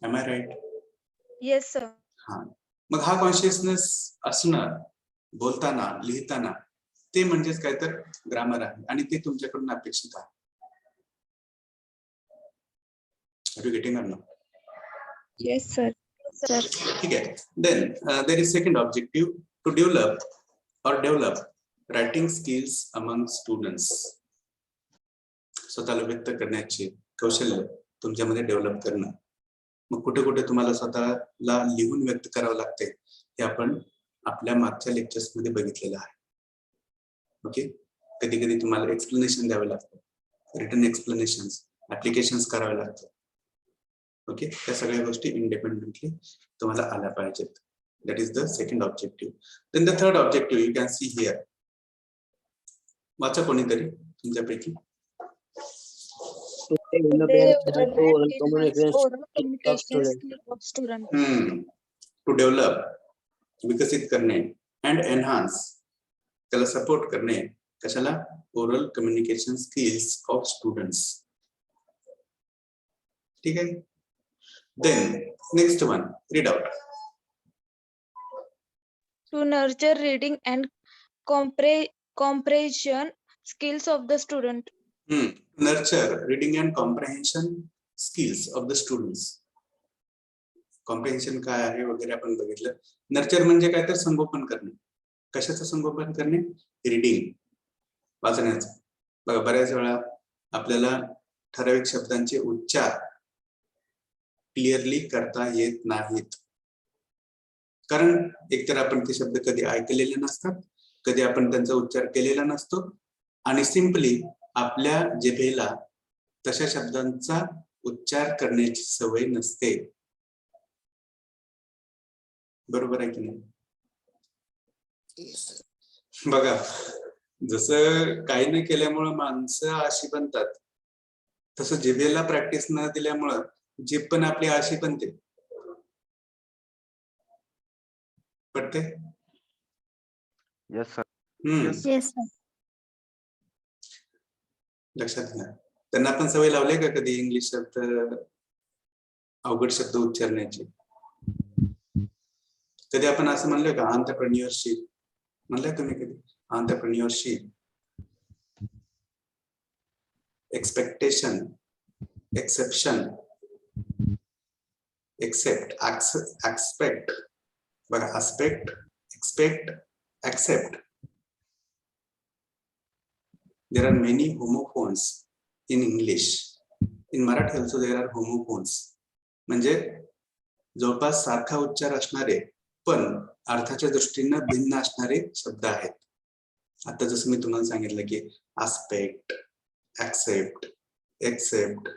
Am I right? Yes, sir. हा, मग हा कॉन्शियसनेस असणं बोलताना लिहिताना ते म्हणजेच काय तर ग्रामर आहे आणि ते तुमच्याकडून अपेक्षित आहे. Are you getting or not? Yes, sir. ठीक आहे. Then there is second objective, to develop writing skills among students. स्वतःला व्यक्त करण्याचे कौशल्य तुमच्यामध्ये डेव्हलप करणं. मग कुठे कुठे तुम्हाला स्वतःला लिहून व्यक्त करावं लागते हे आपण आपल्या मागच्या लेक्चर्स मध्ये बघितलेलं आहे. ओके, कधी कधी तुम्हाला एक्सप्लेनेशन द्यावे लागतं, रिटन एक्सप्लेनेशन्स, ऍप्लिकेशन्स करावे लागतात. ओके, त्या सगळ्या गोष्टी इंडिपेंडेंटली तुम्हाला आल्या पाहिजेत. That is the second objective. Then the third objective you can see here. वाचा कोणीतरी तुमच्यापैकी. oral communication of student. To develop विकसित करणे अँड एनहान्स त्याला सपोर्ट करणे कशाला, oral communication skills of students. ठीक आहे. Then next one, read out. To nurture reading and comprehension skills of the student. Nurture reading and comprehension skills of the students. Comprehension काय आहे वगैरे आपण बघितलं. नर्चर म्हणजे काय तर संगोपन करणे. कशाचं संगोपन करणे? रीडिंग, वाचण्याचं. बघा बऱ्याच वेळा आपल्याला ठराविक शब्दांचे उच्चार क्लिअरली करता येत नाहीत, कारण एकतर आपण ते शब्द कधी ऐकलेले नसतात, कधी आपण त्यांचा उच्चार केलेला नसतो, आणि सिंपली आपल्या जिभेला तशा शब्दांचा उच्चार करण्याची सवय नसते. बरोबर आहे की नाही? बघा, जसं काही नाही केल्यामुळं माणसं आळशी बनतात, तसं जिभेला प्रॅक्टिस न दिल्यामुळं जीभ पण आपली आळशी बनते. पटते? Yes, sir. Yes, sir. लक्षात घ्या. त्यांना पण सवय लावली का कधी इंग्लिश शब्द, अवघड शब्द उच्चारण्याची? कधी आपण असं म्हणलं का एंटरप्रेन्योरशिप म्हणलंय तुम्ही कधी? Entrepreneurship, expectation, exception, accept, expect. बघा, expect, expect, accept. There are many homophones in English. In Marathi also there are homophones. म्हणजे जवळपास सारखा उच्चार असणारे पण अर्थाच्या दृष्टीने भिन्न असणारे शब्द आहेत. आता जसं मी तुम्हाला सांगितलं की आस्पेक्ट, ऍक्सेप्ट, एक्सेप्ट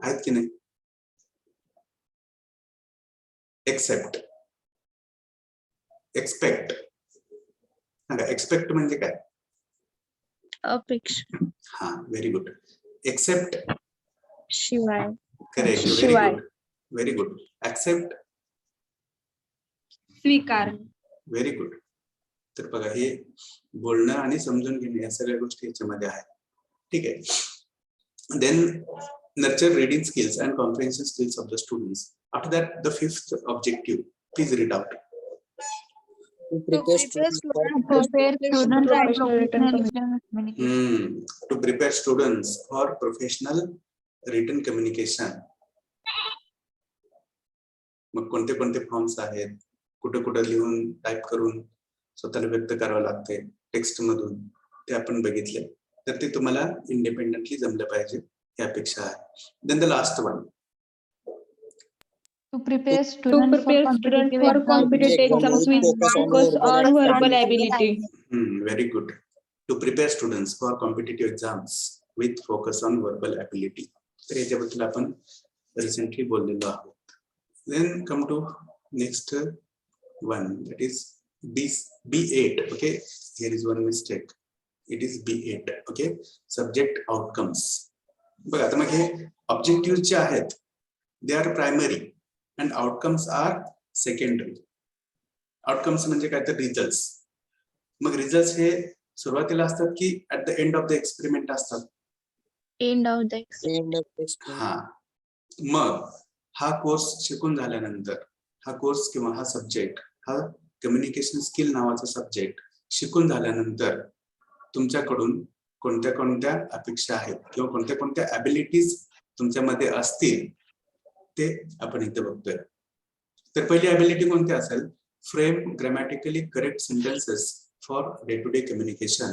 आहेत की नाही? Accept, expect. एक्सपेक्ट म्हणजे काय? अपेक्षा. हा, व्हेरी गुड. एक्सेप्ट, शिवाय. करेक्ट, व्हेरी शिवाय. Good, very good. ऍक्सेप्ट, स्वीकार. Very good. तर बघा, हे बोलणं आणि समजून घेणे या सगळ्या गोष्टी याच्यामध्ये आहेत. ठीक आहे. Then nurture reading skills and comprehension skills of the students. After that the fifth objective, please read out. To prepare students for To prepare students for professional written communication. मग कोणते कोणते फॉर्म्स आहेत, कुठे कुठे लिहून टाईप करून स्वतःला व्यक्त करावं लागते टेक्स्ट मधून, ते आपण बघितले. तर ते तुम्हाला इंडिपेंडेंटली जमलं पाहिजे ही अपेक्षा आहे. Then the last one, To prepare students for competitive exams with focus on verbal ability. Very good. To prepare students for competitive exams with focus on verbal ability. तर याच्याबद्दल आपण रिसेंटली बोललेलो आहोत. Then come to next one, that is B8. Okay, here is one mistake. It is B8. Okay, subject outcomes. बघा आता मग हे objective जे आहेत they are primary and outcomes are secondary. Outcomes म्हणजे काय तर रिझल्ट. मग रिझल्ट हे सुरुवातीला असतात की at the end of the experiment असतात? End of the End of experiment. हा, मग हा कोर्स शिकून झाल्यानंतर हा कोर्स किंवा हा सब्जेक्ट, हा कम्युनिकेशन स्किल नावाचा सब्जेक्ट शिकून झाल्यानंतर तुमच्याकडून कोणत्या कोणत्या अपेक्षा आहेत किंवा कोणत्या कोणत्या ॲबिलिटीज तुमच्यामध्ये असतील ते आपण इथे बघतोय. तर पहिली ॲबिलिटी कोणती असेल? Frame grammatically correct sentences for day to day communication.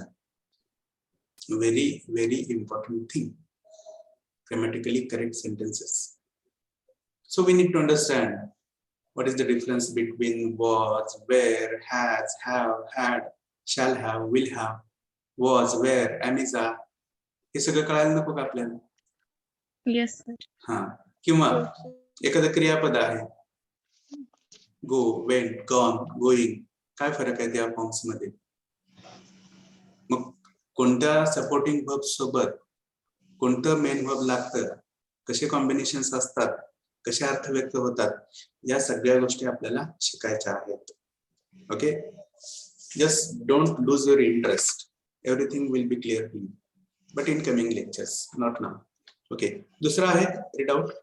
Very very important thing, grammatically correct sentences. So we need to understand what is the difference between was, were, has, have, had, shall have, will have, was, were, am, is, are. हे सगळं कळायला नको का आपल्याला? Yes, sir. हा, किंवा एखादं क्रियापद आहे, गो, वेंट, गॉन, गोईंग, काय फरक आहे त्या फॉर्म्स मध्ये? मग कोणत्या सपोर्टिंग वर्ब सोबत कोणतं मेन वर्ब लागतं, कसे कॉम्बिनेशन्स असतात, कसे अर्थ व्यक्त होतात, या सगळ्या गोष्टी आपल्याला शिकायच्या आहेत. Okay, just don't lose your interest. Everything will be clear to you, but in coming lectures, not now. Okay, दुसरा आहे read out.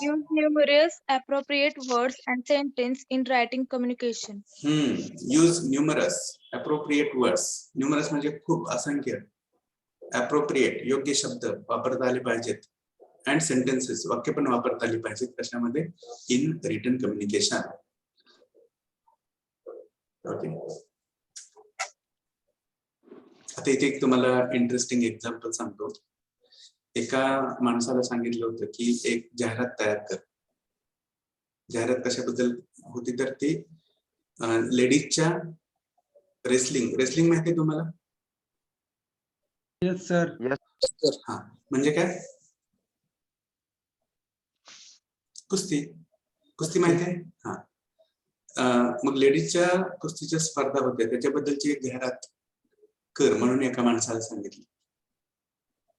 Use numerous appropriate words and sentence in writing communication. Use numerous appropriate words. Numerous म्हणजे खूप, असंख्य. Appropriate योग्य शब्द वापरता आले पाहिजेत. अँड सेंटेन्सेस वाक्य पण वापरता आली पाहिजेत. कशामध्ये? इन रिटन कम्युनिकेशन. ओके, आता इथे एक तुम्हाला इंटरेस्टिंग एक्झाम्पल सांगतो. एका माणसाला सांगितलं होतं की एक जाहिरात तयार कर. जाहिरात कशाबद्दल होती तर ती लेडीजच्या रेसलिंग माहिती आहे तुम्हाला? Yes, sir. हा, म्हणजे काय? कुस्ती माहिती आहे? हा, मग लेडीजच्या कुस्तीच्या स्पर्धा होत्या, त्याच्याबद्दलची एक जाहिरात कर म्हणून एका माणसाला सांगितली.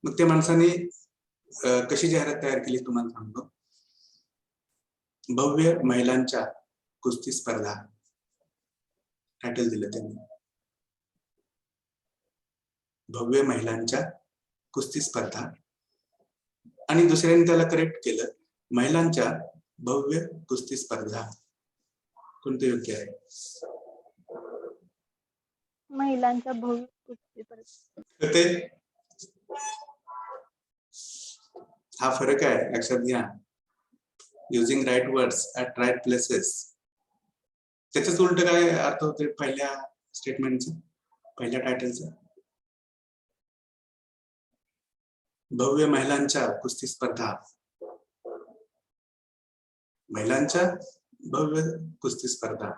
मग त्या माणसाने कशी जाहिरात तयार केली तुम्हाला सांगतो. भव्य महिलांच्या कुस्ती स्पर्धा टायटल दिलं त्यांनी. भव्य महिलांच्या कुस्ती स्पर्धा. आणि दुसऱ्याने त्याला करेक्ट केलं, महिलांच्या भव्य कुस्ती स्पर्धा. कोणतं योग्य आहे? महिलांच्या भव्य कुस्ती स्पर्धा. हा फरक आहे, लक्षात घ्या. Using right words at right places. त्याच्याच उलट काय अर्थ होते पहिल्या स्टेटमेंटचा, पहिल्या टायटलचा? भव्य महिलांच्या कुस्ती स्पर्धा. महिलांच्या भव्य कुस्ती स्पर्धा.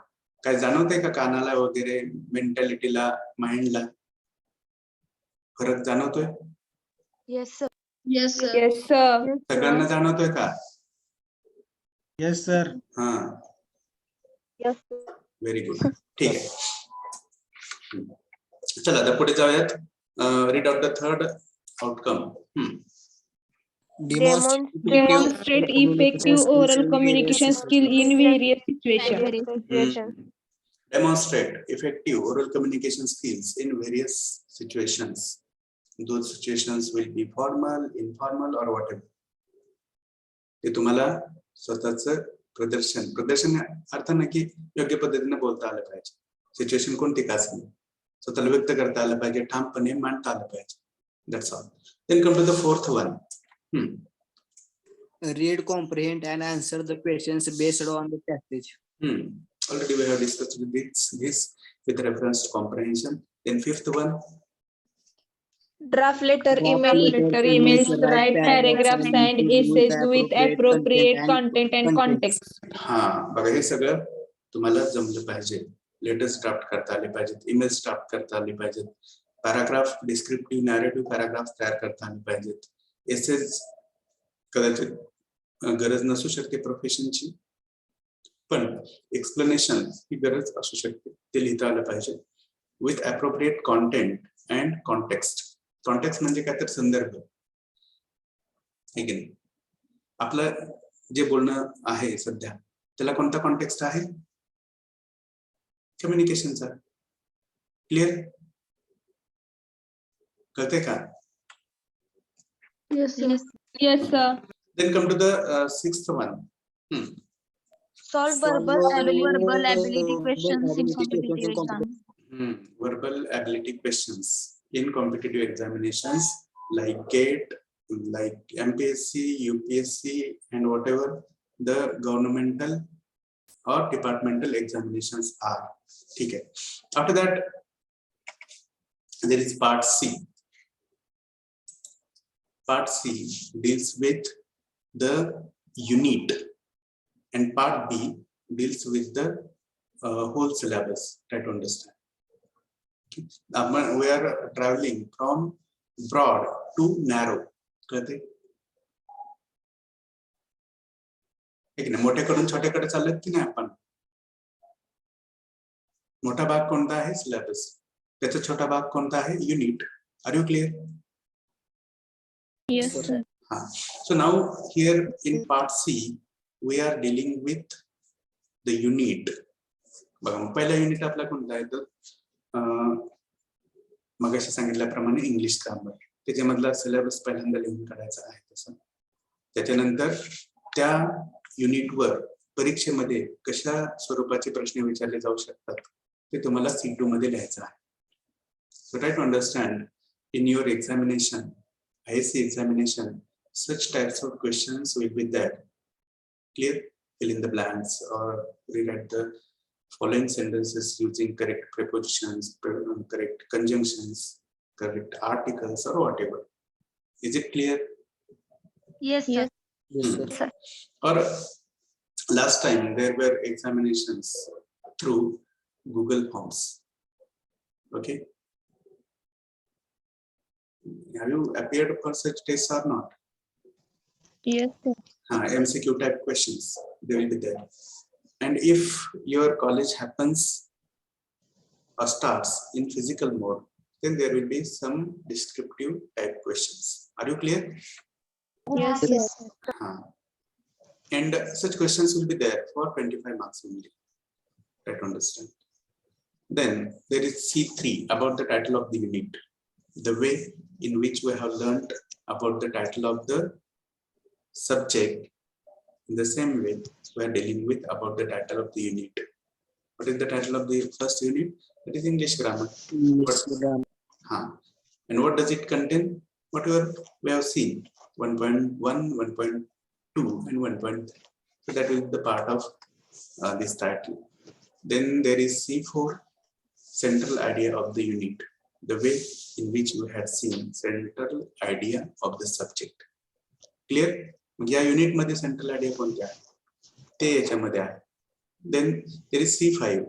काय जाणवतंय का कानाला वगैरे, मेंटॅलिटीला, माइंडला फरक जाणवतोय? Yes, sir. Yes, sir. Yes, sir. सगळ्यांना जाणवतोय का? Yes, sir. हा, Yes. Very good. ठीक आहे, चला आता पुढे जाऊयात. Read out the third outcome. Demonstrate effective oral communication skill in various situations. Demonstrate effective oral communication skills in various situations. Those situations will be formal, informal or whatever. ते तुम्हाला स्वतःच प्रदर्शन अर्थानं की योग्य पद्धतीने बोलता आलं पाहिजे. सिच्युएशन कोणती का असेल, स्वतःला व्यक्त करता आलं पाहिजे, ठामपणे मांडता आलं पाहिजे. That's all. Then come to the fourth one. Read, comprehend, and answer the questions based on the passage. Already we have discussed this with reference to comprehension. Then fifth one. Draft letter, Emails, write paragraphs and essays with appropriate content and context. हा, बघा हे सगळं तुम्हाला जमलं पाहिजे. Letters draft करता आले पाहिजेत, emails draft करता आले पाहिजेत, पॅराग्राफ डिस्क्रिप्टिव्ह नॅरेटिव्ह पॅराग्राफ तयार करता आले पाहिजेत, एसेज कदाचित गरज नसू शकते प्रोफेशनची, पण एक्सप्लेनेशन ही गरज असू शकते, ते लिहिता आलं पाहिजे with appropriate content and context. Context म्हणजे काय तर संदर्भ आहे की नाही. आपलं जे बोलणं आहे सध्या त्याला कोणता कॉन्टेक्स्ट आहे? कम्युनिकेशनचा. क्लिअर? कळते का? Yes, sir. Yes. Yes, sir. Then come to the sixth one. Solve verbal ability questions in competitive exams. Verbal ability questions in competitive examinations like GATE, like MPSC, UPSC, and whatever the governmental or departmental examinations are. ठीक है. After that, there is part C. Part C deals with the unit, and part B deals with the whole syllabus. Try to understand. We are traveling from broad to narrow. कळते? ठीक आहे. मोठ्याकडून छोट्याकडे चालत की नाही आपण? मोठा भाग कोणता आहे? सिलेबस. त्याचा छोटा भाग कोणता आहे? Unit. Are you clear? Yes, sir. So now here in part C we are dealing with the unit. बघा पहिला युनिट आपला कोणता आहे? तर मगाशी सांगितल्याप्रमाणे इंग्लिश ग्रामर. त्याच्यामधला सिलेबस पहिल्यांदा लिहून काढायचा आहे. तसं त्याच्यानंतर त्या युनिटवर परीक्षेमध्ये कशा स्वरूपाचे प्रश्न विचारले जाऊ शकतात ते तुम्हाला C2 मध्ये लिहायचं आहे. So try to understand in your examination, ISC examination, such types of questions will be there. Clear? Fill in the blanks or rewrite the following sentences using correct prepositions, correct conjunctions, correct articles, or whatever. Is it clear? Yes, sir. Yes, sir. Or last time there were examinations through Google Forms. Okay. Have you appeared for such tests or not? Yes, sir. MCQ type questions, they will be there. And if your college happens or starts in physical mode, then there will be some descriptive type questions. Are you clear? Yes, sir. Yes, sir. And such questions will be there for 25 marks only. Try to understand. Then there is C3 about the title of the unit. The way in which we have learned about the title of the subject, in the same way we are dealing with about the title of the unit. What is the title of the first unit? That is English grammar. And what does it contain? Whatever we have seen, 1.1, 1.2 and 1.3. So that is the part of this title. Then there is C4, central idea of the unit. The way in which we had seen central idea of the subject. Clear? या unit मध्ये central idea कोणते आहे ते याच्यामध्ये आहे. Then there is C5,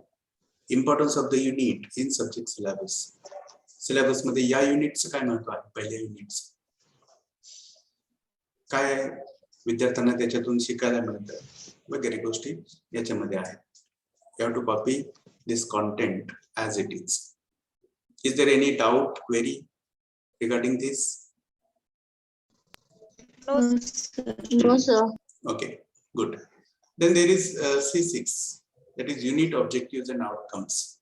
importance of the unit in subject syllabus. Syllabus मध्ये या युनिटचं काय महत्व आहे? पहिल्या युनिटचं काय विद्यार्थ्यांना त्याच्यातून शिकायला मिळतं वगैरे गोष्टी याच्यामध्ये आहेत. You have to copy this content as it is. Is there any doubt, query regarding this? No, sir. Okay, good. Then there is C6, that is unit objectives and outcomes.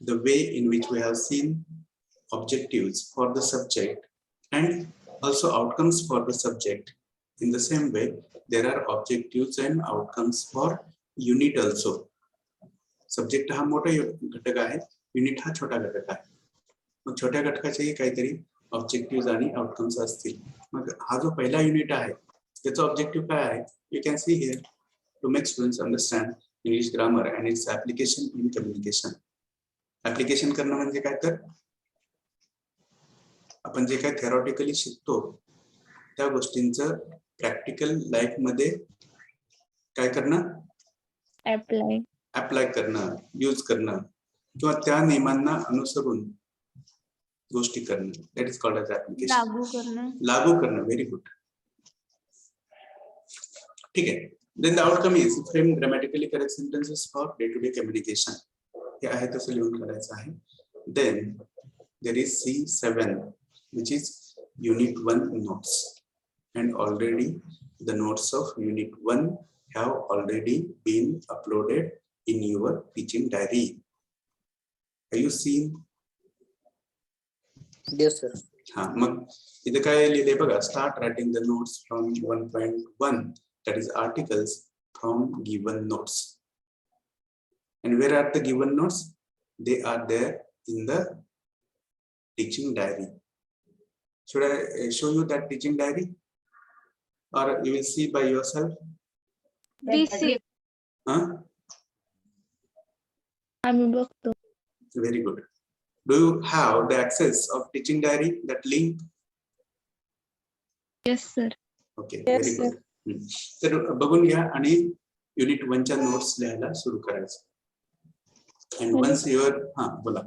The way in which we have seen objectives for the subject and also outcomes for the subject. In the same way, there are objectives and outcomes for unit also. Subject हा मोठा घटक आहे, unit हा छोटा घटक आहे. मग छोट्या घटकाचेही काहीतरी ऑब्जेक्टिव्ह आणि आउटकम्स असतील. मग हा जो पहिला युनिट आहे त्याचा ऑब्जेक्टिव्ह काय आहे? You can see here to make students understand English grammar and its application in communication. Application करणं म्हणजे काय? तर आपण जे काय थेरॉटिकली शिकतो त्या गोष्टींचं प्रॅक्टिकल लाईफ मध्ये काय करणं? अप्लाय करणं, यूज करणं किंवा त्या नियमांना अनुसरून गोष्टी करणं. That is called as application. लागू करणं. Very good. ठीक आहे. Then the outcome is frame grammatically correct sentences for day-to-day communication. हे आहे तसं लिहून करायचं आहे. Then there is C7, which is Unit 1 notes, and already the notes of Unit 1 have already been uploaded in your teaching diary. Have you seen? Yes, sir. हा, मग इथे काय लिहिले बघा, start writing the notes from 1.1, that is articles from given notes. And where are the given notes? They are there in the teaching diary. Should I show you that teaching diary, or you will see by yourself? Receive. Huh? आम्ही बघतो. Very good. Do you have the access of teaching diary, that link? Yes, sir. Okay, Yes, very sir. good. तर बघून घ्या आणि unit 1 च्या notes लिहायला सुरू करायचं. And once your हा बोला.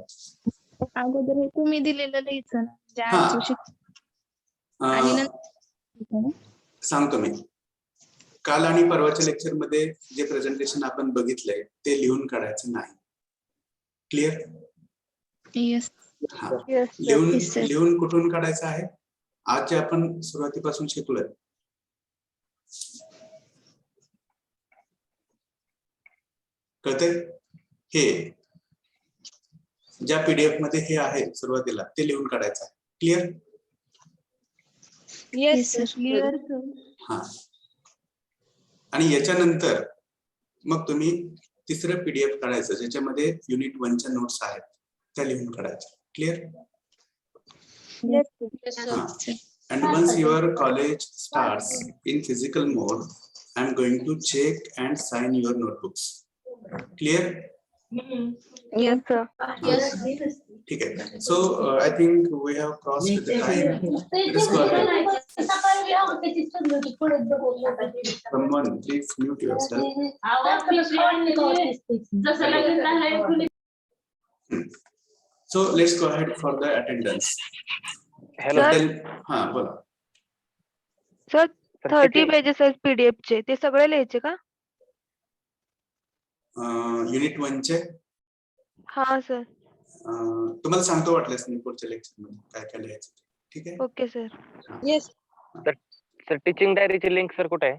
अगोदर हे तुम्ही दिलेलं लिहायचं ना, जे हा. आजचं आणि सांगतो मी. काल आणि परवाच्या लेक्चर मध्ये जे प्रेझेंटेशन आपण बघितलंय ते लिहून काढायचं नाही. क्लिअर? येस. हा, Yes, sir. लिहून Yes, sir. लिहून कुठून काढायचं आहे? आज जे आपण सुरुवातीपासून शिकलोय. कळतंय? हे ज्या पीडीएफ मध्ये हे आहे सुरुवातीला ते लिहून काढायचं आहे. क्लिअर? Yes, sir. clear. हा, आणि याच्यानंतर मग तुम्ही तिसरं पीडीएफ काढायचं ज्याच्यामध्ये युनिट 1 च्या नोट्स आहेत त्या लिहून काढायच्या. क्लिअर? Yes, हा. And once your college starts in physical mode, I am going to check and sign your notebooks. Clear? Yes, sir. ठीक आहे. So I think we have crossed the time. Let us go ahead. Someone please mute yourself. So let's go ahead for the attendance. Hello हा बोला. Sir 30 pages आहेत PDF चे, ते सगळे लिहायचे का? युनिट 1 चे हा सर. तुम्हाला सांगतो वाटल्यास मी पुढच्या लेक्चर मध्ये काय काय लिहायचं. ठीक आहे? Okay sir. yes. Sir teaching डायरीची लिंक सर कुठे आहे?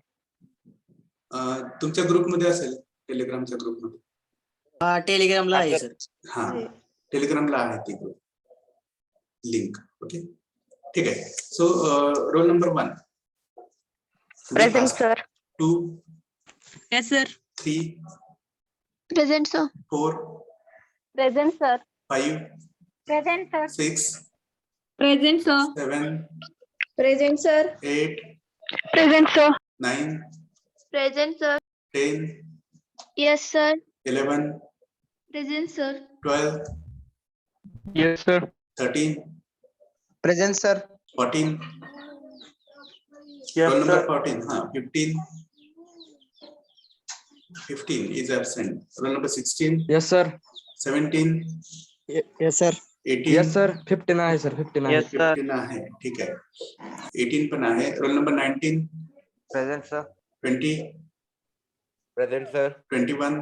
तुमच्या ग्रुप मध्ये असेल, टेलिग्रामच्या ग्रुप मध्ये. हा, टेलिग्रामला आहे सर. हा, टेलिग्रामला आहे ती ग्रुप लिंक. ओके, ठीक आहे. So roll number 1 present sir. 2 Yes, sir. 3 Present, sir. 4 present sir. 5 Present, sir. 6 Present, sir. 7 Present, sir. 8 present sir. 9 Present, sir. 10 Yes, sir. 11 Present, sir. 12 yes sir. 13 present sir. 14 roll number 14 ha 15 is absent. Roll number 16 Yes, sir. 17 Yes, sir. 18 Yes, sir. 15 आहे sir. 15 आहे. Yes sir. 15 आहे. ठीक आहे. 18 पण आहे. Roll number 19 Present, sir. 20 Present, sir. 21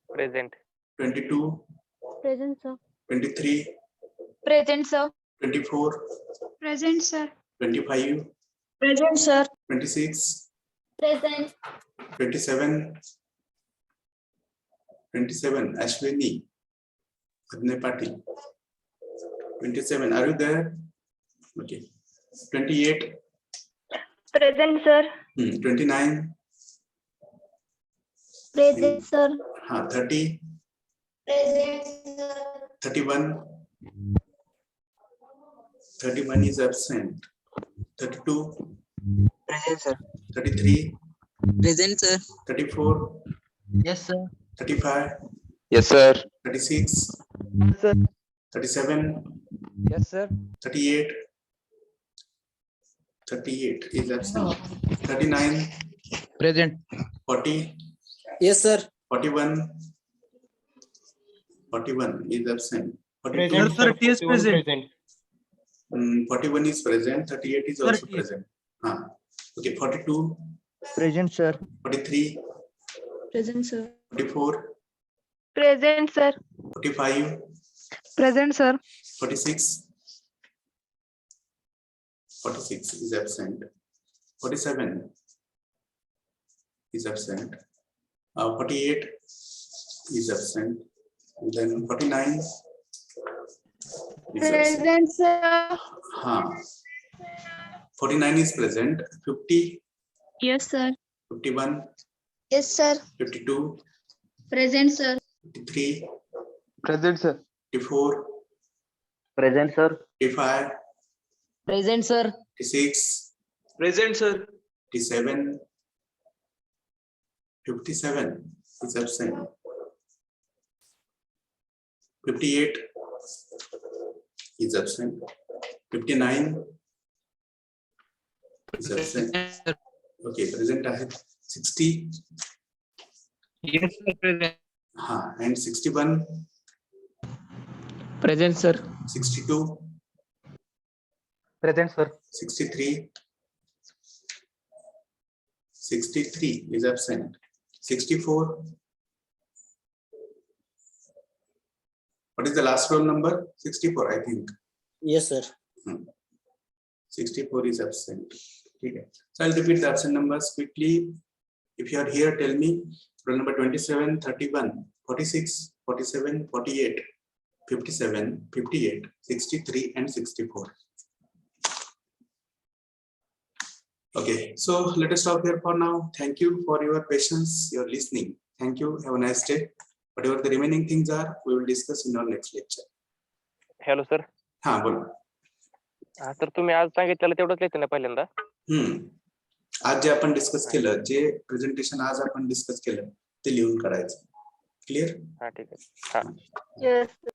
present. 22 present sir. 23 Present, sir. 24 Present, sir. 25 Present, sir. 26 Present. 27 Ashwini Adne Patil 27. Are you there? Okay. 28 present sir. 29 Present, sir. 30 Present, sir. 31 is absent. 32 Present sir. 33 Present sir. 34 Yes sir. 35 Yes, sir. 36 Sir. 37 Yes, sir. 38 is absent. 39 Present. 40 Yes sir. 41 is absent. 42 Present, sir. T is present. 41 is present. 38 is also 30. present. Okay. 42 Present, sir. 43, Present, sir. 44, Present, sir. 45, Present, sir. 46. 46 is absent. 47 is absent. 48 is absent. And then 49 is absent. Present, sir. 49 is present. 50, Yes, sir. 51, Yes, sir. 52, Present, sir. 53, Present, sir. 54, Present, sir. 55, Present, sir. 56, Present, sir. 57, 57 is absent. 58 is absent. 59 is absent. Okay, present आहे 60. Yes, sir. Present. And 61, Present, sir. 62, Present, sir. 63, 63 is absent. 64. What is the last roll number? 64, I think. Yes, sir. 64 is absent. Okay. So I'll repeat the absent numbers quickly. If you are here, tell me. Roll number 27, 31, 46, 47, 48, 57, 58, 63, and 64. Okay, so let us stop here for now. Thank you for your patience, your listening. Thank you. Have a nice day. Whatever the remaining things are, we will discuss in our next lecture. Hello sir. हाँ बोलो. हा तर तुम्ही आज सांगितलेलं तेवढंच लिहिलं ना पहिल्यांदा. आज जे आपण डिस्कस केलं, जे प्रेझेंटेशन आज आपण डिस्कस केलं ते लिहून करायचं. क्लिअर? हा ठीक आहे. हा. Yes, sir.